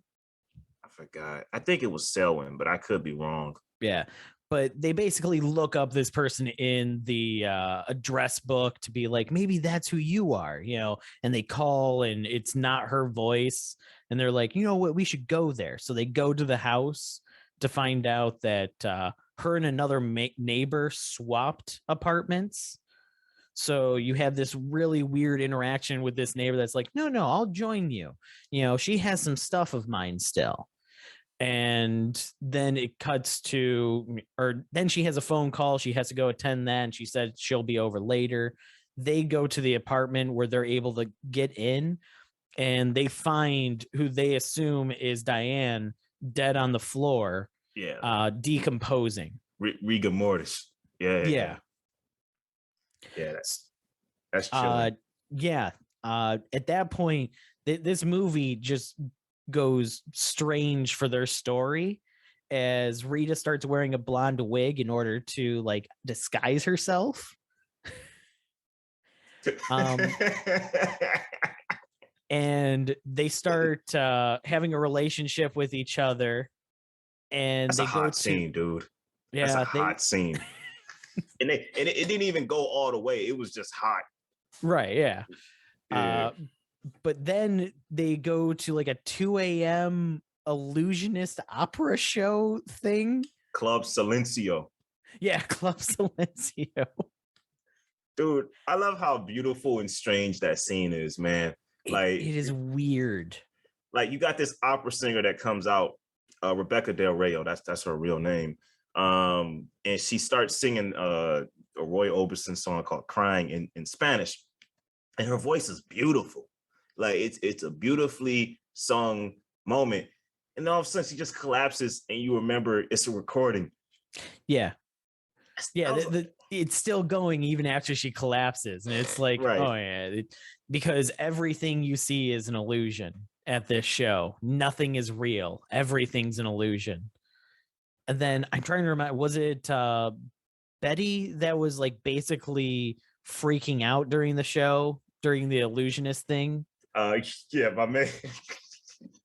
I forgot. I think it was Selwyn, but I could be wrong. Yeah. But they basically look up this person in the address book to be like, maybe that's who you are, and they call and it's not her voice. And they're like, you know what, we should go there. So they go to the house to find out that her and another neighbor swapped apartments. So you have this really weird interaction with this neighbor that's like, no, I'll join you. She has some stuff of mine still. And then it cuts to, or then she has a phone call. She has to go attend that. And she said she'll be over later. They go to the apartment where they're able to get in, and they find who they assume is Diane dead on the floor. Yeah. Decomposing. Rigor mortis. Yeah. Yeah, that's chilling. At that point, this movie just goes strange for their story, as Rita starts wearing a blonde wig in order to like disguise herself. And they start having a relationship with each other, and that's they a hot scene, dude. Yeah, that's a hot scene. And it didn't even go all the way. It was just hot. Right. Yeah. But then they go to like a 2 a.m. illusionist opera show thing. Club Silencio. Yeah, Club Silencio. Dude, I love how beautiful and strange that scene is, man. Like it is weird. Like you got this opera singer that comes out, Rebecca Del Rio. That's her real name. And she starts singing a Roy Orbison song called "Crying" in Spanish, and her voice is beautiful. Like it's a beautifully sung moment, and all of a sudden she just collapses, and you remember it's a recording. Yeah, it's still going even after she collapses, and it's like, right. Oh yeah, because everything you see is an illusion at this show. Nothing is real. Everything's an illusion. And then I'm trying to remember, was it Betty that was like basically freaking out during the show, during the illusionist thing? Yeah, my man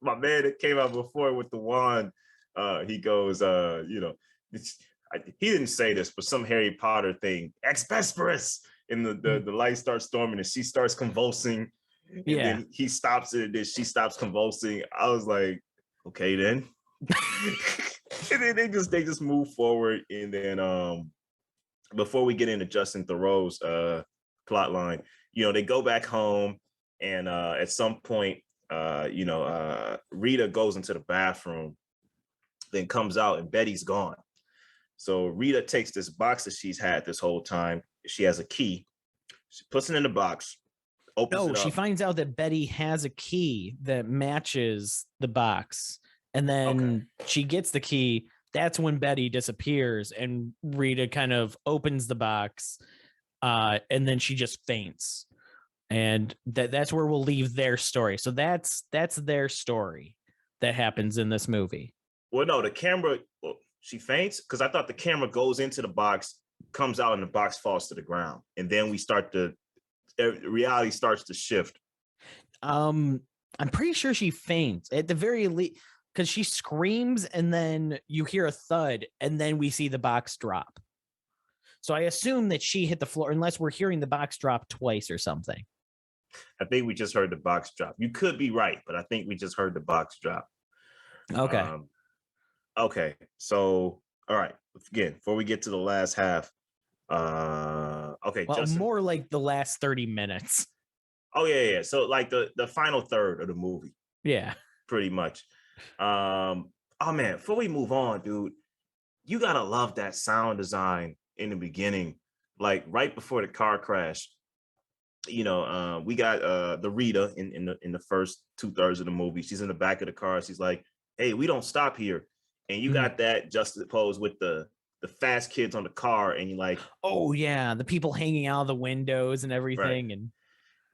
that came out before with the wand, he goes, he didn't say this, but some Harry Potter thing, Expesperus, and the light starts storming and she starts convulsing, and then he stops it, and then she stops convulsing. I was like, okay then. And then they just move forward, and then before we get into Justin Theroux's plot line, they go back home, and at some point, Rita goes into the bathroom, then comes out, and Betty's gone. So Rita takes this box that she's had this whole time. She has a key. She puts it in the box. She finds out that Betty has a key that matches the box. And then she gets the key. That's when Betty disappears, and Rita kind of opens the box, and then she just faints. And that's where we'll leave their story. So that's their story that happens in this movie. Well, no, the camera, she faints because I thought the camera goes into the box, comes out, and the box falls to the ground. And then reality starts to shift. I'm pretty sure she faints at the very least, because she screams and then you hear a thud and then we see the box drop. So I assume that she hit the floor, unless we're hearing the box drop twice or something. I think we just heard the box drop. You could be right, but I think we just heard the box drop. Okay. Okay. So, all right. Again, before we get to the last half, okay, Well, Justin. more like the last 30 minutes. Oh yeah. So like the final third of the movie, Yeah. pretty much. Oh man, before we move on, dude, you gotta love that sound design in the beginning, like right before the car crash. You know, we got the Rita in the first 2/3 of the movie. She's in the back of the car. She's like, "Hey, we don't stop here." And you got that juxtaposed with the fast kids on the car, and you're like, oh yeah, the people hanging out of the windows and everything. right. And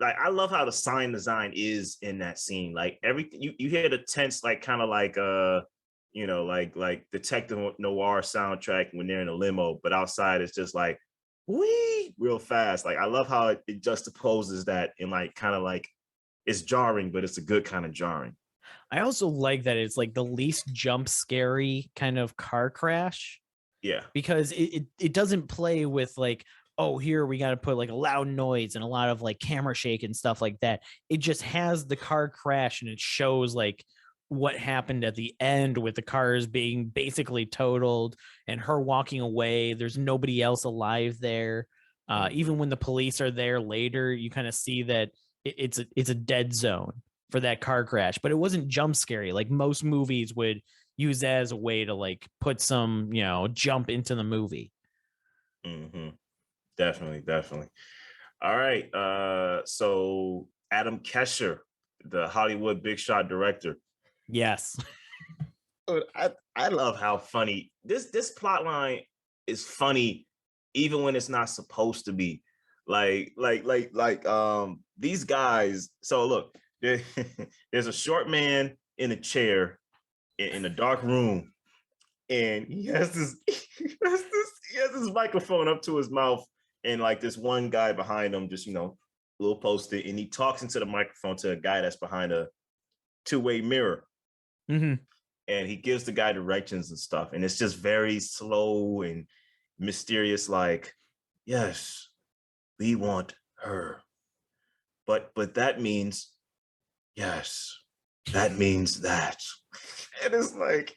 Like I love how the sign design is in that scene. Like everything you hear the tense, like kind of like you know, like detective noir soundtrack when they're in a limo, but outside it's just like wee real fast. Like I love how it juxtaposes that and like kind of like it's jarring, but it's a good kind of jarring. I also like that it's like the least jump scary kind of car crash, Yeah. because it doesn't play with like, oh, here we got to put like a loud noise and a lot of like camera shake and stuff like that. It just has the car crash and it shows like what happened at the end with the cars being basically totaled and her walking away. There's nobody else alive there. Even when the police are there later, you kind of see that it's a dead zone for that car crash, but it wasn't jump scary like most movies would use that as a way to like put some, you know, jump into the movie. Mm-hmm. Definitely. All right. So Adam Kesher, the Hollywood big shot director. Yes. Dude, I love how funny this plot line is funny, even when it's not supposed to be. These guys. So look, there's a short man in a chair in a dark room, and he has this he has this microphone up to his mouth, and like this one guy behind him, just a little post-it, and he talks into the microphone to a guy that's behind a two-way mirror. Mm-hmm. And he gives the guy directions and stuff, and it's just very slow and mysterious, like, yes, we want her, but that means yes, that means that. And it's like,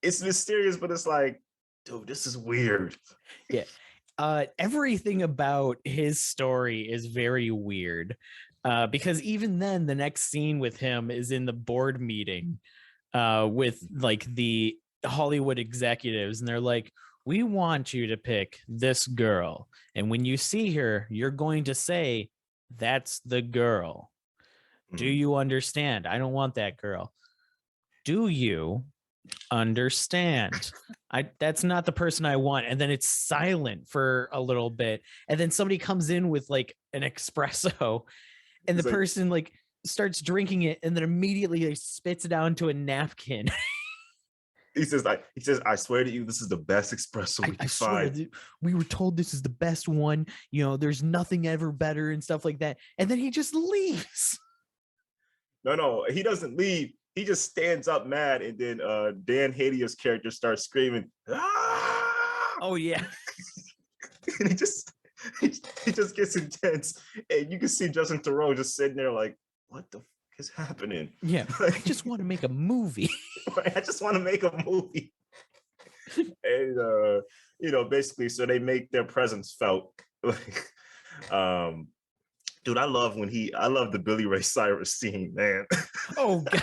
it's mysterious, but it's like, dude, this is weird. Yeah. Everything about his story is very weird, because even then the next scene with him is in the board meeting with like the Hollywood executives, and they're like, we want you to pick this girl, and when you see her you're going to say that's the girl. Do you understand? I don't want that girl. Do you understand? That's not the person I want. And then it's silent for a little bit, and then somebody comes in with like an espresso, and the person like starts drinking it, and then immediately like, spits it out into a napkin. He says, I swear to you, this is the best espresso we can find. We were told this is the best one. You know, there's nothing ever better and stuff like that. And then he just leaves. No, he doesn't leave. He just stands up mad, and then Dan Hadia's character starts screaming, "Ah!" Oh yeah. And he just gets intense, and you can see Justin Theroux just sitting there like, what the fuck is happening? Yeah, I just want to make a movie. I just want to make a movie. And basically, so they make their presence felt. Like, dude, I love the Billy Ray Cyrus scene, man. Oh God.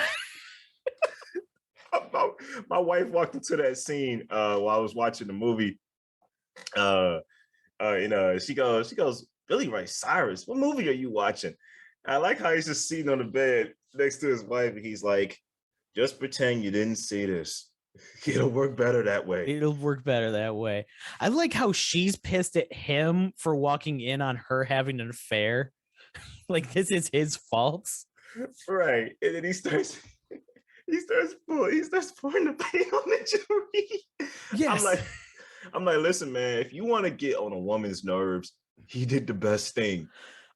My wife walked into that scene while I was watching the movie. She goes, Billy Ray Cyrus, what movie are you watching? I like how he's just sitting on the bed next to his wife, and he's like, just pretend you didn't see this. It'll work better that way. It'll work better that way. I like how she's pissed at him for walking in on her having an affair. Like this is his fault. Right. And then he starts pouring the paint on the jewelry. Yes. I'm like, listen, man, if you want to get on a woman's nerves, he did the best thing.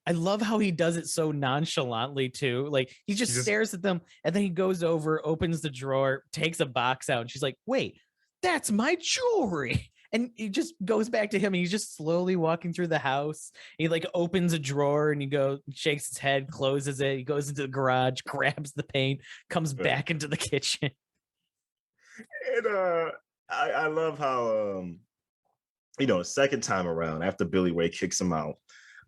I love how he does it so nonchalantly too. Like he just stares at them, and then he goes over, opens the drawer, takes a box out, and she's like, wait, that's my jewelry. And he just goes back to him, and he's just slowly walking through the house. He like opens a drawer and shakes his head, closes it. He goes into the garage, grabs the paint, comes back into the kitchen. And I love how second time around after Billy Ray kicks him out,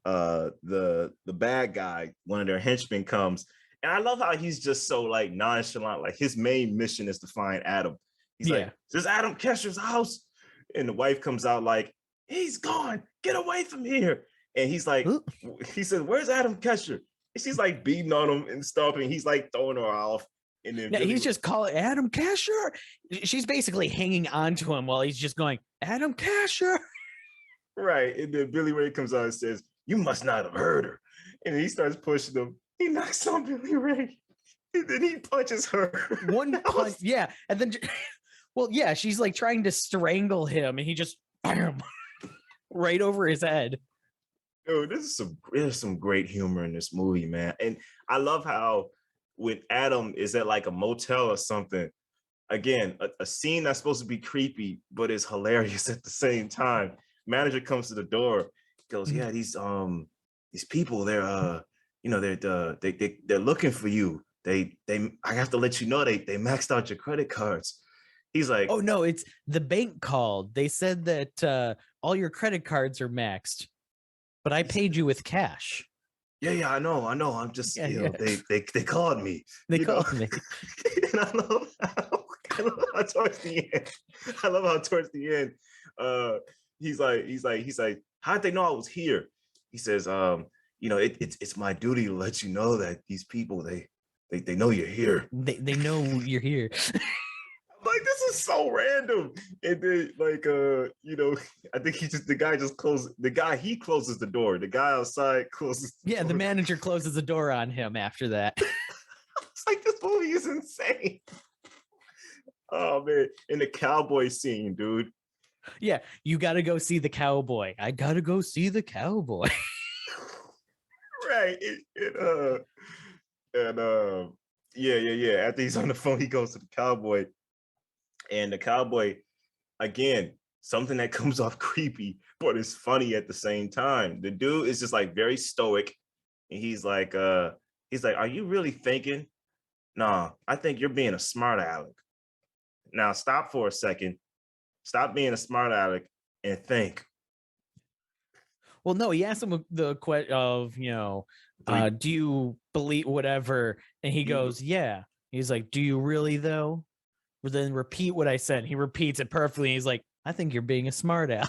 the bad guy, one of their henchmen, comes, and I love how he's just so like nonchalant. Like his main mission is to find Adam. He's like, "This is Adam Kesher's house," and the wife comes out like, "He's gone. Get away from here!" And he's like, he says, "Where's Adam Kesher?" And she's like beating on him and stomping. He's like throwing her off. And then he's just calling Adam Kesher. She's basically hanging on to him while he's just going, Adam Kesher. Right. And then Billy Ray comes out and says, "You must not have heard her." And he starts pushing him. He knocks on Billy Ray. And then he punches her. One punch. Yeah. And then, well, yeah, she's like trying to strangle him, and he just, bam, right over his head. Dude, there's some great humor in this movie, man. And I love how when Adam is at like a motel or something, again, a scene that's supposed to be creepy, but is hilarious at the same time. Manager comes to the door, goes, "Yeah, these people, they're they're looking for you. I have to let you know they maxed out your credit cards." He's like, "Oh no, it's the bank called. They said that all your credit cards are maxed, but I paid you with cash." Yeah, I know. I'm just, they called me. They called me. And I love how towards the end, he's like, "How'd they know I was here?" He says, it's my duty to let you know that these people, they know you're here. They know you're here. Like, this is so random. And then I think he closes the door. The guy outside closes the door. The manager closes the door on him after that. It's like, this movie is insane. Oh man. And the cowboy scene, dude. Yeah, you gotta go see the cowboy. I gotta go see the cowboy. Right. After he's on the phone, he goes to the cowboy. And the cowboy, again, something that comes off creepy, but it's funny at the same time. The dude is just like very stoic. And he's like, "Are you really thinking? Nah, I think you're being a smart aleck. Now stop for a second. Stop being a smart aleck and think." Well, no, he asked him the question of, do you believe whatever? And he goes, "Yeah." He's like, "Do you really though?" Well, then repeat what I said. He repeats it perfectly. He's like, "I think you're being a smart aleck."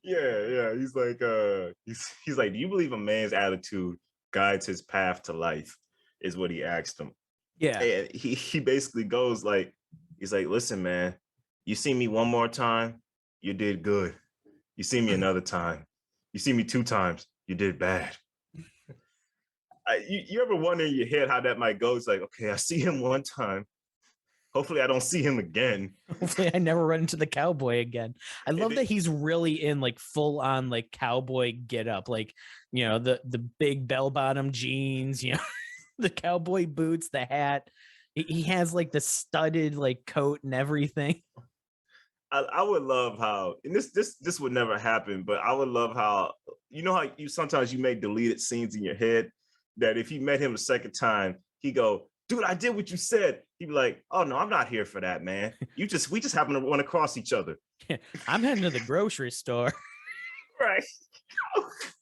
Yeah. He's like, he's like, "Do you believe a man's attitude guides his path to life?" Is what he asked him. Yeah. And he basically goes like, he's like, "Listen, man, you see me one more time, you did good. You see me another time, you see me 2 times, you did bad." You ever wonder in your head how that might go? It's like, okay, I see him one time. Hopefully I don't see him again. Hopefully I never run into the cowboy again. I love that he's really in like full on like cowboy get up, like, the big bell bottom jeans, the cowboy boots, the hat. He has like the studded like coat and everything. I would love how, and this would never happen, but I would love how, how you sometimes you make deleted scenes in your head, that if he met him a second time, he go, "Dude, I did what you said." He'd be like, "Oh no, I'm not here for that, man. We just happen to run across each other." Yeah, I'm heading to the grocery store. Right.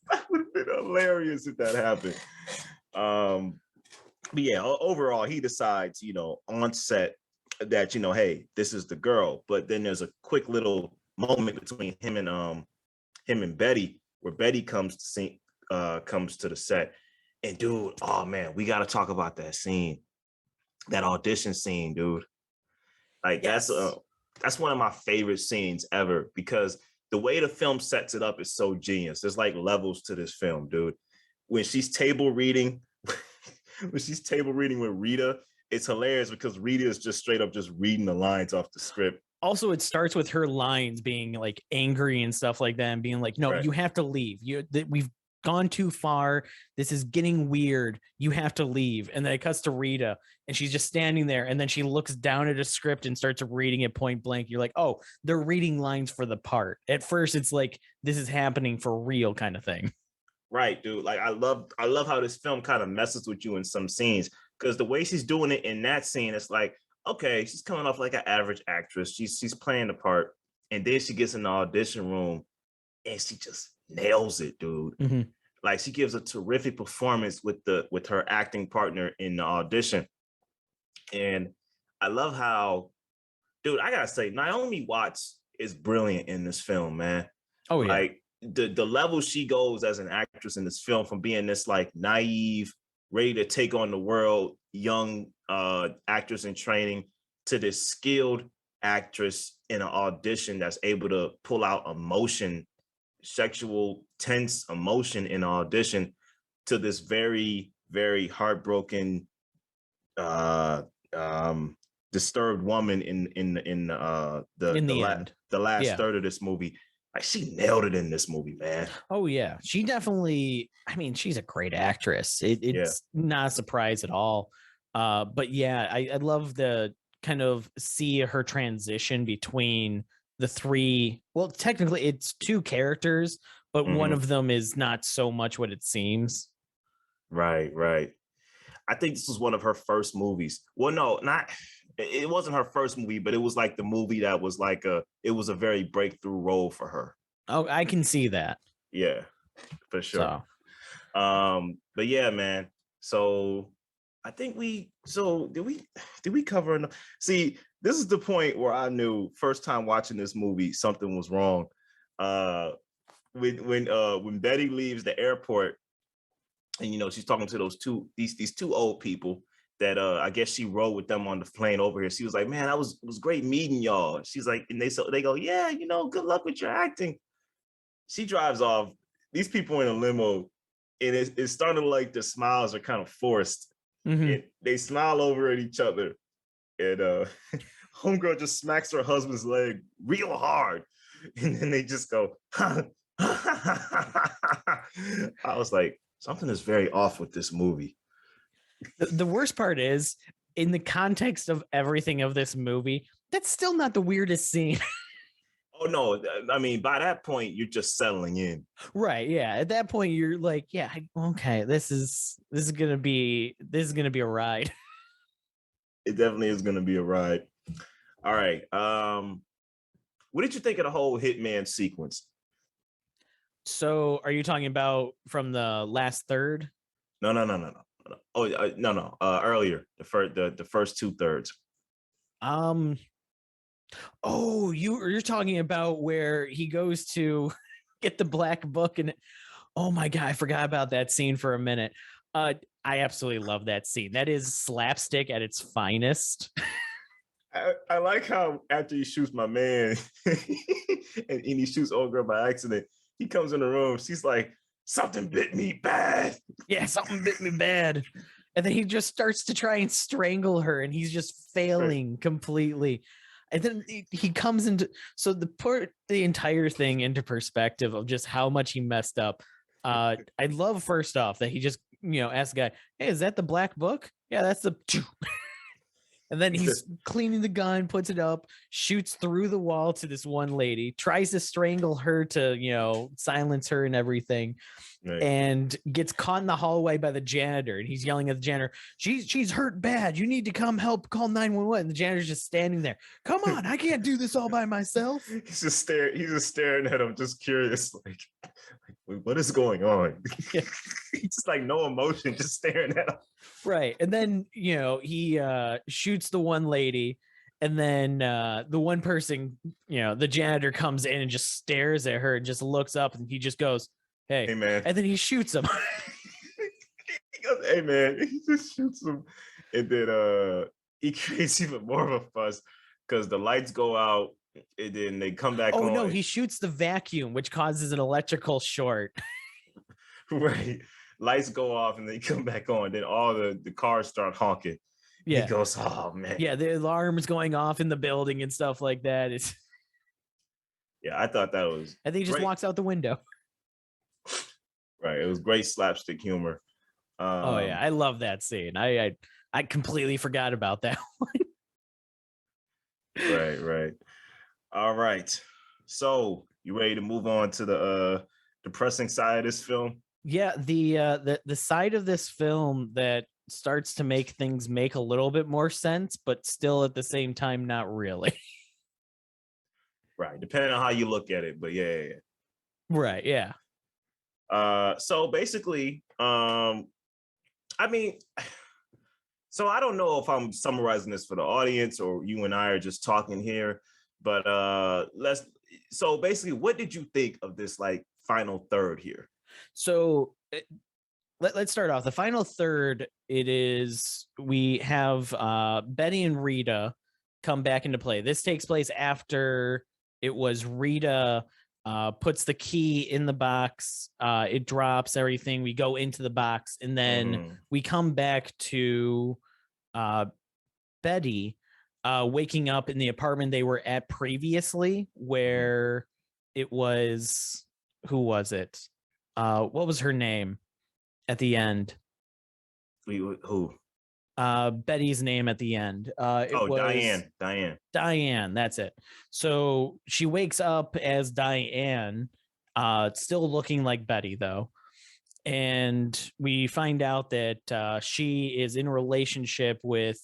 That would have been hilarious if that happened. But yeah, overall, he decides, on set that, hey, this is the girl. But then there's a quick little moment between him and Betty, where Betty comes to the set. And dude, oh man, we got to talk about that scene, that audition scene, dude. Like, yes. That's one of my favorite scenes ever, because the way the film sets it up is so genius. There's like levels to this film, dude. When she's table reading with Rita, it's hilarious because Rita is just straight up just reading the lines off the script. Also, it starts with her lines being like angry and stuff like that, and being like, "No, right. You have to leave. We've gone too far. This is getting weird. You have to leave. And then it cuts to Rita, and she's just standing there. And then she looks down at a script and starts reading it point blank. You're like, oh, they're reading lines for the part. At first, it's like this is happening for real kind of thing. Right, dude. Like I love how this film kind of messes with you in some scenes, because the way she's doing it in that scene, it's like, okay, she's coming off like an average actress. She's playing the part, and then she gets in the audition room and she just nails it, dude. Mm-hmm. Like she gives a terrific performance with her acting partner in the audition. And I love how, dude, I gotta say, Naomi Watts is brilliant in this film, man. Oh yeah. Like the level she goes as an actress in this film, from being this like naive, ready to take on the world, young actress in training, to this skilled actress in an audition that's able to pull out emotion, sexual, tense emotion in an audition, to this very, very heartbroken, disturbed woman in the last third of this movie. Like she nailed it in this movie, man. Oh yeah, she definitely. I mean, she's a great actress. It's not a surprise at all. But yeah, I love the kind of see her transition between the three. Well, technically, it's two characters, but one of them is not so much what it seems. Right. I think this was one of her first movies. Well, no, not. It wasn't her first movie, but it was like the movie that was like it was a very breakthrough role for her. Oh, I can see that. Yeah, for sure. But yeah, man. So I think did we cover enough? See, this is the point where I knew first time watching this movie, something was wrong. When Betty leaves the airport, and she's talking to these two old people that I guess she rode with them on the plane over here. She was like, man, it was great meeting y'all. She's like, and they go, yeah, good luck with your acting. She drives off. These people in a limo, and it's starting to like the smiles are kind of forced. Mm-hmm. They smile over at each other, and homegirl just smacks her husband's leg real hard, and then they just go, I was like, something is very off with this movie. The worst part is, in the context of everything of this movie, that's still not the weirdest scene. Oh no, I mean, by that point, you're just settling in. Right, yeah. At that point, you're like, yeah, okay, this is gonna be a ride. It definitely is gonna be a ride. All right. What did you think of the whole hitman sequence? So, are you talking about from the last third? No. Oh, no. Earlier, the first 2/3. Oh, you're talking about where he goes to get the black book, and oh my god, I forgot about that scene for a minute. I absolutely love that scene. That is slapstick at its finest. I like how after he shoots my man and he shoots old girl by accident, he comes in the room. She's like, something bit me bad. Yeah, something bit me bad. And then he just starts to try and strangle her, and he's just failing completely. And then he comes into, so the entire thing into perspective of just how much he messed up. I love, first off, that he just, asks the guy, hey, is that the black book? Yeah, that's the and then he's cleaning the gun, puts it up, shoots through the wall to this one lady, tries to strangle her to, silence her and everything, right, and gets caught in the hallway by the janitor. And he's yelling at the janitor, she's hurt bad. You need to come help, call 911. And the janitor's just standing there. Come on, I can't do this all by myself. He's just staring at him, just curious, like what is going on? He's just like no emotion, just staring at him. Right. And then, he shoots the one lady, and then the one person, the janitor comes in and just stares at her and just looks up, and he just goes, hey man. And then he shoots him. He goes, hey man. He just shoots him. And then he creates even more of a fuss because the lights go out. And then they come back on. Oh, no, he shoots the vacuum, which causes an electrical short. Right. Lights go off and they come back on. Then all the cars start honking. Yeah. He goes, oh, man. Yeah, the alarm's going off in the building and stuff like that. Yeah, I thought that was And then he just walks out the window. Right. It was great slapstick humor. Oh yeah, I love that scene. I completely forgot about that. Right. All right. So you ready to move on to the depressing side of this film? Yeah, the side of this film that starts to make things make a little bit more sense, but still at the same time not really. Right. Depending on how you look at it, but yeah. Right, yeah. So basically, I mean, so I don't know if I'm summarizing this for the audience or you and I are just talking here, but so basically, what did you think of this like final third here? So let's start off. The final third, it is we have Betty and Rita come back into play. This takes place after it was Rita puts the key in the box, it drops everything, we go into the box, and then we come back to Betty waking up in the apartment they were at previously, where it was, who was it? What was her name at the end? Who? Betty's name at the end. It was Diane. That's it. So she wakes up as Diane, still looking like Betty though, and we find out that she is in a relationship with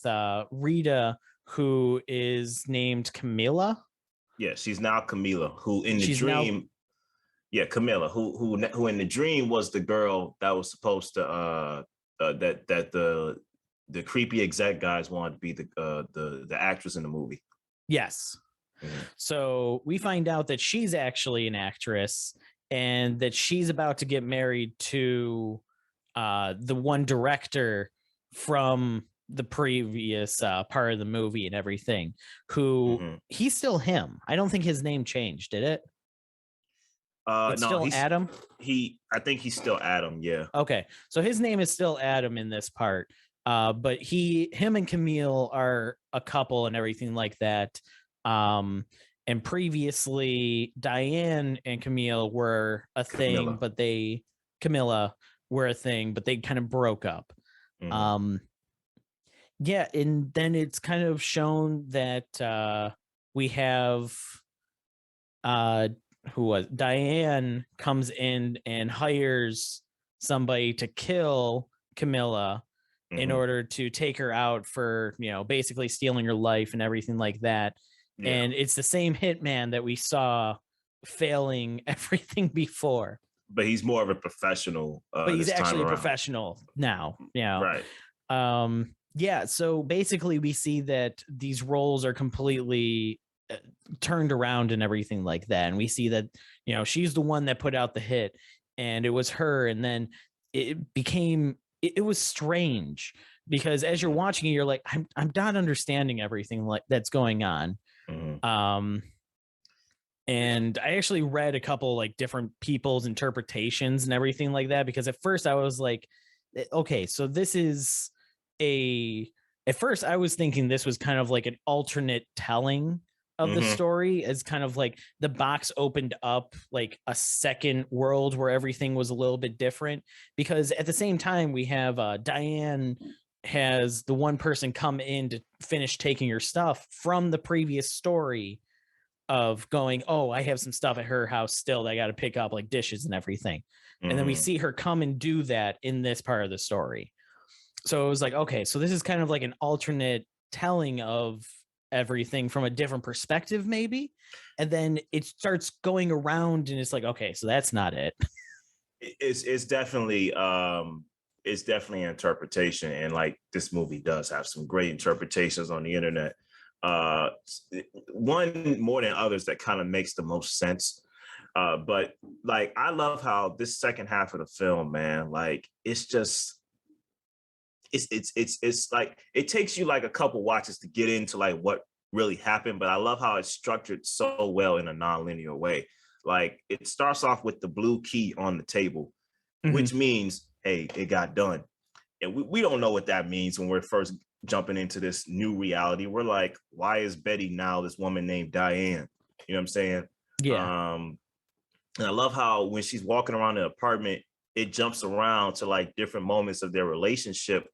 Rita, who is named Camila. Yeah, she's now Camila, who in the She's dream. now, Yeah, Camilla, who in the dream was the girl that was supposed to that the creepy exec guys wanted to be the actress in the movie. yes. So we find out that she's actually an actress and that she's about to get married to the one director from the previous part of the movie and everything, who he's still him. I don't think his name changed, did it? It's No, still Adam. I think he's still Adam. Yeah. Okay, so his name is still Adam in this part, but him and Camille are a couple and everything like that. And previously, Diane and Camille were a thing, but Camilla were a thing, but they kind of broke up. Yeah, and then it's kind of shown that we have who was Diane comes in and hires somebody to kill Camilla in order to take her out for, basically stealing her life and everything like that. Yeah. And it's the same hitman that we saw failing everything before. But he's more of a professional. But he's actually a professional now. Right. Yeah. So basically, we see that these roles are completely turned around and everything like that, and we see that she's the one that put out the hit, and it was her. And then it was strange because as you're watching it, you're like, I'm not understanding everything like that's going on. And I actually read a couple like different people's interpretations and everything like that, because at first I was like, okay, so this is at first I was thinking this was kind of like an alternate telling of the story, as kind of like the box opened up like a second world where everything was a little bit different, because at the same time we have Diane has the one person come in to finish taking her stuff from the previous story of going, oh, I have some stuff at her house still that I got to pick up, like dishes and everything. And then we see her come and do that in this part of the story. So it was like, okay, so this is kind of like an alternate telling of everything from a different perspective, maybe. And then it starts going around and it's like, okay, so that's not it. It's definitely an interpretation, and like this movie does have some great interpretations on the internet. One more than others that kind of makes the most sense. But like, I love how this second half of the film, man, like it's just it's like it takes you like a couple watches to get into like what really happened, but I love how it's structured so well in a non-linear way. Like it starts off with the blue key on the table, which means, hey, it got done. And we don't know what that means when we're first jumping into this new reality. We're like, why is Betty now this woman named Diane? You know what I'm saying? Yeah. And I love how when she's walking around the apartment, it jumps around to like different moments of their relationship,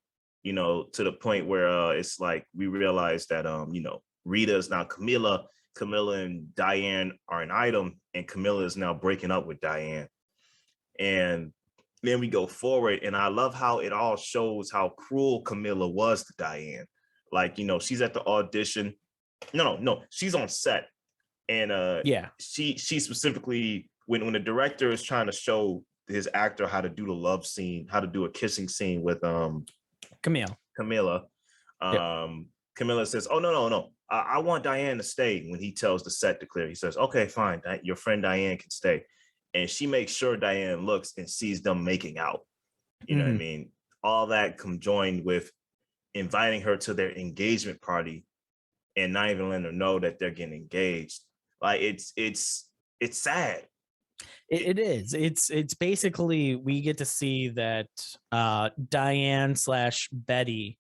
you know, to the point where it's like we realize that you know, Rita is now Camilla. Camilla and Diane are an item, and Camilla is now breaking up with Diane. And then we go forward, and I love how it all shows how cruel Camilla was to Diane. Like, you know, she's at the audition. No, she's on set, and Yeah. she specifically, when the director is trying to show his actor how to do the love scene, how to do a kissing scene with Camilla. Yep. Camilla says, "Oh, no. I want Diane to stay." When he tells the set to clear, he says, "Okay, fine. Your friend Diane can stay." And she makes sure Diane looks and sees them making out. You know what I mean? All that conjoined with inviting her to their engagement party and not even letting her know that they're getting engaged. Like it's sad. It is. It's basically we get to see that Diane / Betty,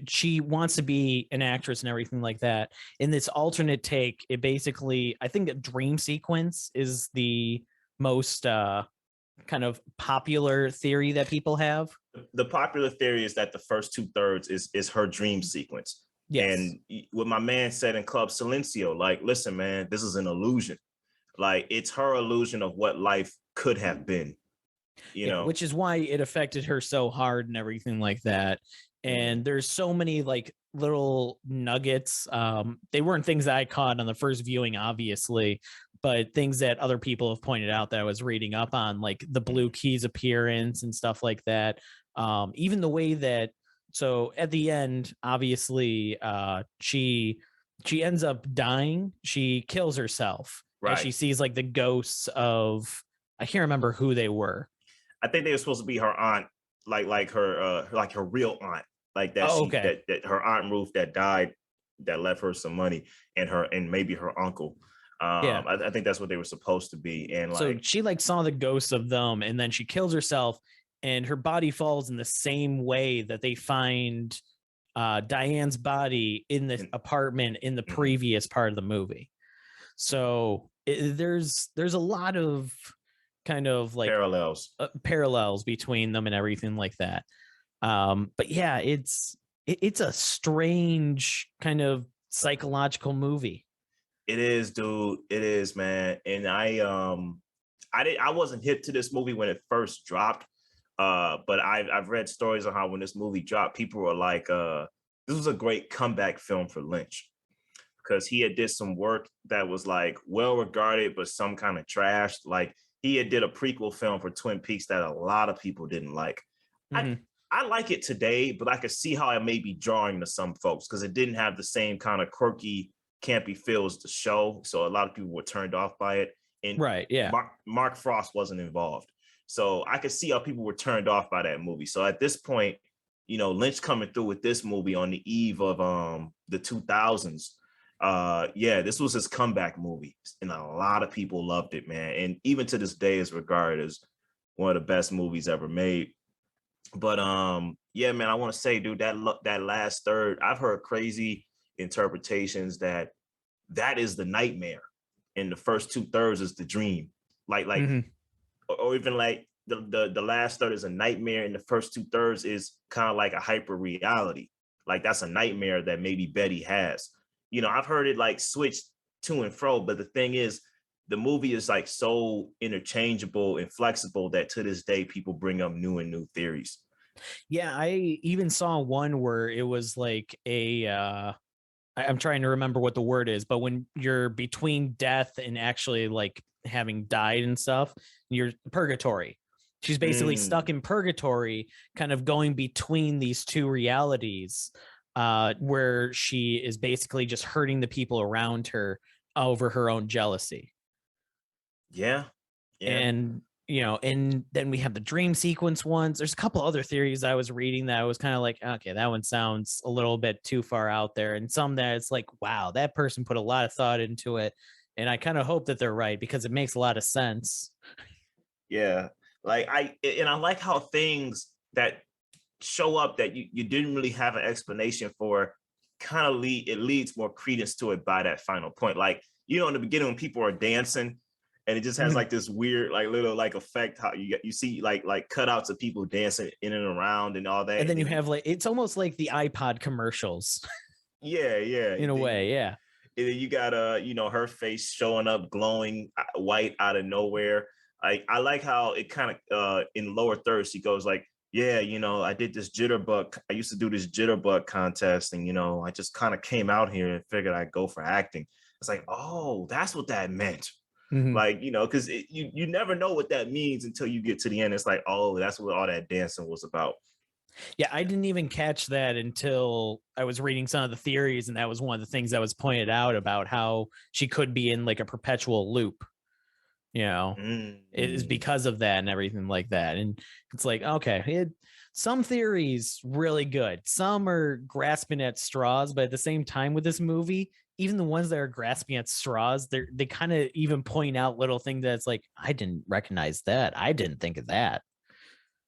she wants to be an actress and everything like that. In this alternate take, it basically, I think a dream sequence is the most kind of popular theory that people have. The popular theory is that the first 2/3 is her dream sequence. Yes. And what my man said in Club Silencio, like, listen, man, this is an illusion. Like, it's her illusion of what life could have been, you know, which is why it affected her so hard and everything like that. And there's so many like little nuggets. They weren't things that I caught on the first viewing, obviously, but things that other people have pointed out that I was reading up on, like the Blue Key's appearance and stuff like that. Even the way that, so at the end, obviously, she ends up dying. She kills herself. Right. And she sees like the ghosts of, I can't remember who they were. I think they were supposed to be her aunt, like her real aunt, like that. That her aunt Ruth that died, that left her some money, and maybe her uncle. I think that's what they were supposed to be. And like, so she like saw the ghosts of them, and then she kills herself, and her body falls in the same way that they find Diane's body in the apartment in the previous part of the movie. So there's a lot of kind of like parallels between them and everything like that. But yeah, it's a strange kind of psychological movie. It is, dude. It is, man. And I wasn't hip to this movie when it first dropped. But I've read stories on how when this movie dropped, people were like, this was a great comeback film for Lynch, because he had did some work that was like well regarded, but some kind of trashed. Like, he had did a prequel film for Twin Peaks that a lot of people didn't like. I like it today, but I could see how it may be drawing to some folks because it didn't have the same kind of quirky, campy feels to show. So a lot of people were turned off by it. And right, yeah. Mark Frost wasn't involved. So I could see how people were turned off by that movie. So at this point, you know, Lynch coming through with this movie on the eve of the 2000s. This was his comeback movie, and a lot of people loved it, man. And even to this day is regarded as one of the best movies ever made. But man, I want to say, dude, that last third, I've heard crazy interpretations that is the nightmare, and the first 2/3 is the dream. Like, or even like the last third is a nightmare, and the first 2/3 is kind of like a hyper reality. Like, that's a nightmare that maybe Betty has. You know, I've heard it like switch to and fro, but the thing is, the movie is like so interchangeable and flexible that to this day people bring up new theories. Yeah, I even saw one where it was like I'm trying to remember what the word is, but when you're between death and actually like having died and stuff, you're purgatory. She's basically stuck in purgatory, kind of going between these two realities, where she is basically just hurting the people around her over her own jealousy. Yeah. And, you know, and then we have the dream sequence ones. There's a couple other theories I was reading that I was kind of like, okay, that one sounds a little bit too far out there. And some that it's like, wow, that person put a lot of thought into it. And I kind of hope that they're right because it makes a lot of sense. Yeah. Like, I like how things that show up that you didn't really have an explanation for kind of leads more credence to it by that final point. Like, you know, in the beginning when people are dancing and it just has like this weird like little like effect how you see like cutouts of people dancing in and around and all that. And then you have like it's almost like the iPod commercials. Yeah, in a way, yeah. And then you got her face showing up glowing white out of nowhere. I like how it kind of in lower third she goes like, yeah, I did this jitterbug. I used to do this jitterbug contest, and I just kind of came out here and figured I'd go for acting. It's like, oh, that's what that meant. Like, because you never know what that means until you get to the end. It's like, oh, that's what all that dancing was about. Yeah, I didn't even catch that until I was reading some of the theories, and that was one of the things that was pointed out about how she could be in like a perpetual loop. It is because of that and everything like that. And it's like, okay, some theories really good. Some are grasping at straws, but at the same time with this movie, even the ones that are grasping at straws, they kind of even point out little things that's like, I didn't recognize that. I didn't think of that.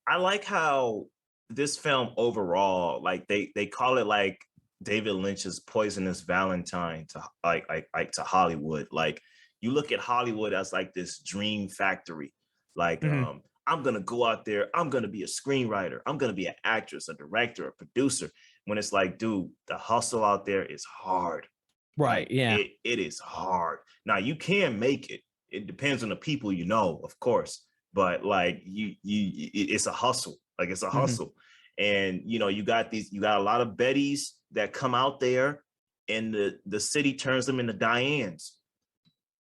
I like how this film overall, like they call it like David Lynch's Poisonous Valentine to like to Hollywood. Like you look at Hollywood as like this dream factory. Like I'm gonna go out there, I'm gonna be a screenwriter, I'm gonna be an actress, a director, a producer. When it's like, dude, the hustle out there is hard. Right. Like, yeah. It is hard. Now you can make it. It depends on the people of course. But like it's a hustle. Like it's a hustle. And you got a lot of Bettys that come out there, and the city turns them into Dianes.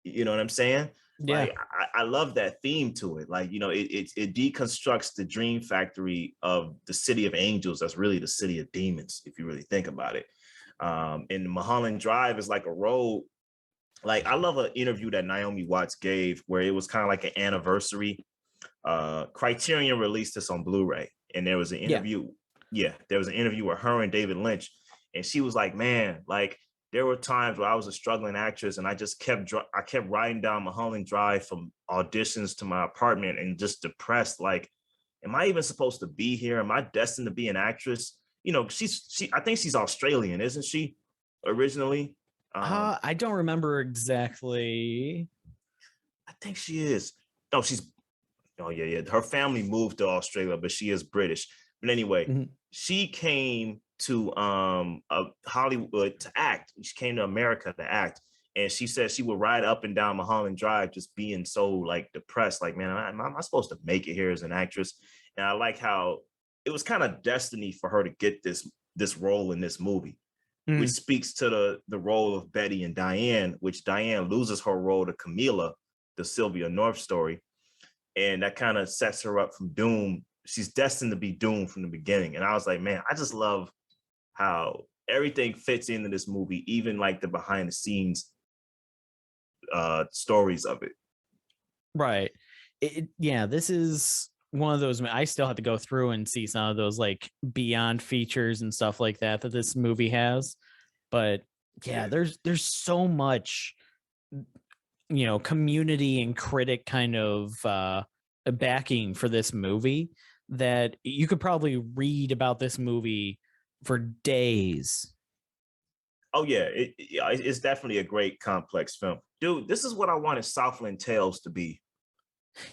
You know what I'm saying? Yeah. Like I love that theme to it. Like, it deconstructs the dream factory of the city of angels. That's really the city of demons, if you really think about it. And Mulholland Drive is like a road. Like I love an interview that Naomi Watts gave where it was kind of like an anniversary. Criterion released this on Blu-ray, and there was an interview. Yeah, there was an interview with her and David Lynch, and she was like, man, like there were times where I was a struggling actress and I just kept riding down Mulholland Drive from auditions to my apartment and just depressed. Like, am I even supposed to be here? Am I destined to be an actress? I think she's Australian, isn't she? Originally. I don't remember exactly. I think she is. No, oh yeah. Her family moved to Australia, but she is British. But anyway, she came to Hollywood to act. She came to America to act, and she said she would ride up and down Mulholland Drive, just being so like depressed. Like, man, am I supposed to make it here as an actress? And I like how it was kind of destiny for her to get this role in this movie, which speaks to the role of Betty and Diane, which Diane loses her role to Camila, the Sylvia North story. And that kind of sets her up from doom. She's destined to be doomed from the beginning. And I was like, man, I just love how everything fits into this movie, even like the behind the scenes stories of it. Right. This is one of those. I still have to go through and see some of those like beyond features and stuff like that this movie has. But yeah, there's so much community and critic kind of backing for this movie that you could probably read about this movie for days. Oh yeah, it's definitely a great complex film. Dude, this is what I wanted Southland Tales to be.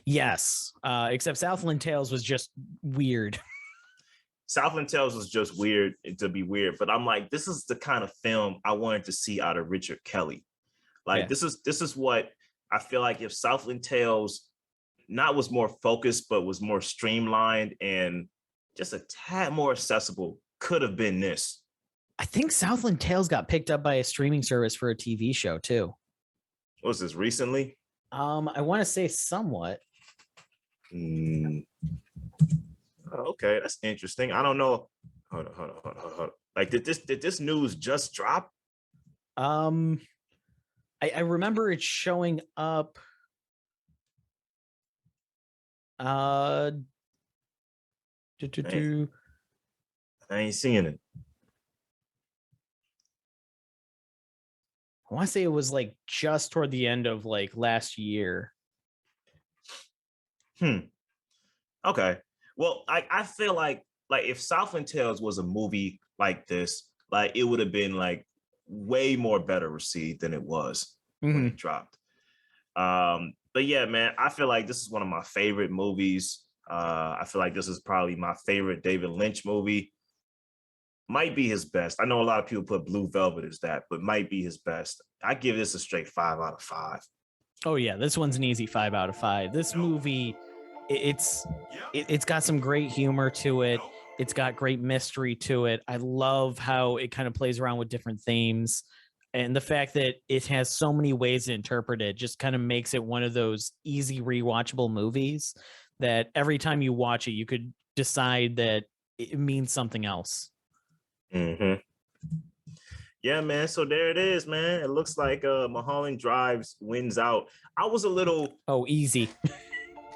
Yes, except Southland Tales was just weird. Southland Tales was just weird to be weird, but I'm like, this is the kind of film I wanted to see out of Richard Kelly. Like, this is what I feel like if Southland Tales not was more focused, but was more streamlined and just a tad more accessible, could have been this. I think Southland Tales got picked up by a streaming service for a TV show too. Was this recently? I want to say somewhat. Okay, that's interesting. I don't know. Hold on. Like, did this news just drop? I remember it showing up. I ain't seeing it. I want to say it was like just toward the end of like last year. Okay. Well, I feel like if Southland Tales was a movie like this, like it would have been like way more better received than it was when it dropped. But yeah, man, I feel like this is one of my favorite movies. I feel like this is probably my favorite David Lynch movie. Might be his best. I know a lot of people put Blue Velvet as that, but might be his best. I give this a straight 5 out of 5. Oh yeah, this one's an easy 5 out of 5. This movie, it's got some great humor to it. It's got great mystery to it. I love how it kind of plays around with different themes. And the fact that it has so many ways to interpret it just kind of makes it one of those easy rewatchable movies that every time you watch it, you could decide that it means something else. Mm-hmm. Yeah, man. So there it is, man. It looks like Mulholland Drives wins out. I was a little easy.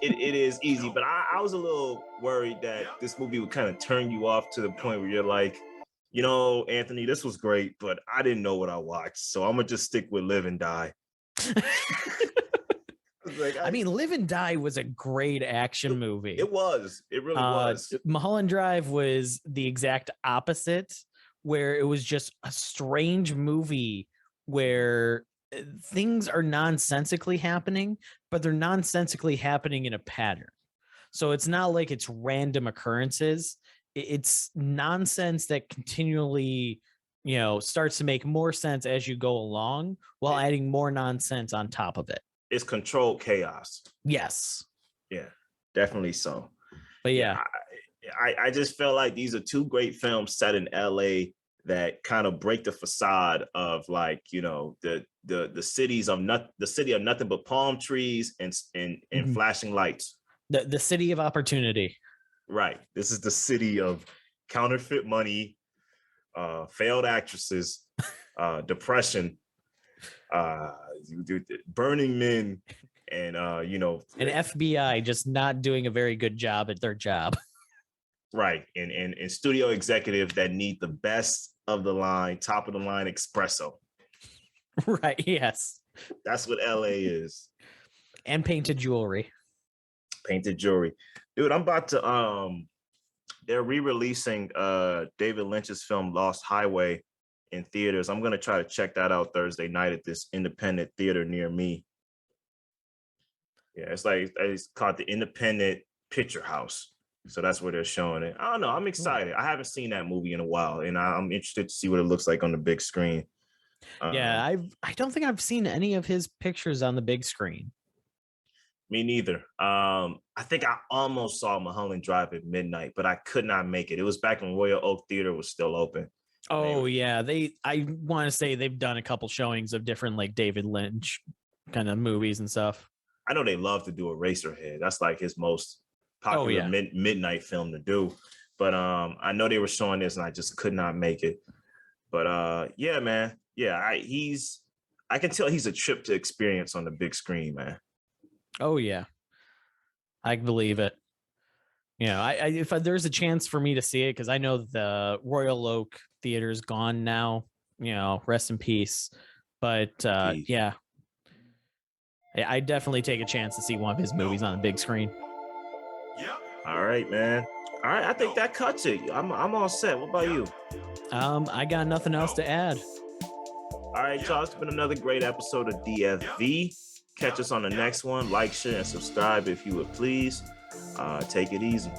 It is easy, but I was a little worried that this movie would kind of turn you off to the point where you're like, Anthony, this was great, but I didn't know what I watched. So I'm gonna just stick with Live and Die. I mean, Live and Die was a great action movie. It was. It really was. Mulholland Drive was the exact opposite, where it was just a strange movie where things are nonsensically happening, but they're nonsensically happening in a pattern. So it's not like it's random occurrences. It's nonsense that continually, starts to make more sense as you go along while adding more nonsense on top of it. It's controlled chaos. Yes. Yeah, definitely so. But yeah. I just felt like these are two great films set in LA that kind of break the facade of like, the city of nothing but palm trees and flashing lights. The city of opportunity. Right. This is the city of counterfeit money, failed actresses, depression, burning men, and an FBI just not doing a very good job at their job. Right. And studio executives that need the best of the line, top of the line espresso. Right. Yes. That's what LA is. And painted jewelry. Dude, I'm about to they're re-releasing David Lynch's film Lost Highway in theaters. I'm gonna try to check that out Thursday night at this independent theater near me. Yeah, it's called the Independent Picture House. So that's where they're showing it. I don't know. I'm excited. I haven't seen that movie in a while, and I'm interested to see what it looks like on the big screen. Yeah, I don't think I've seen any of his pictures on the big screen. Me neither. I think I almost saw Mulholland Drive at midnight, but I could not make it. It was back when Royal Oak Theater was still open. Oh yeah, I want to say they've done a couple showings of different like David Lynch kind of movies and stuff. I know they love to do Eraserhead. That's like his most popular midnight film to do. But I know they were showing this and I just could not make it. But yeah, man. Yeah, I can tell he's a trip to experience on the big screen, man. Oh yeah, I believe it. If there's a chance for me to see it, because I know the Royal Oak Theater is gone now. Rest in peace. But yeah, I definitely take a chance to see one of his movies on the big screen. All right, man. All right, I think that cuts it. I'm all set. What about you? I got nothing else to add. All right, y'all. It's been another great episode of DFV. Catch us on the next one. Like, share, and subscribe if you would please. Take it easy.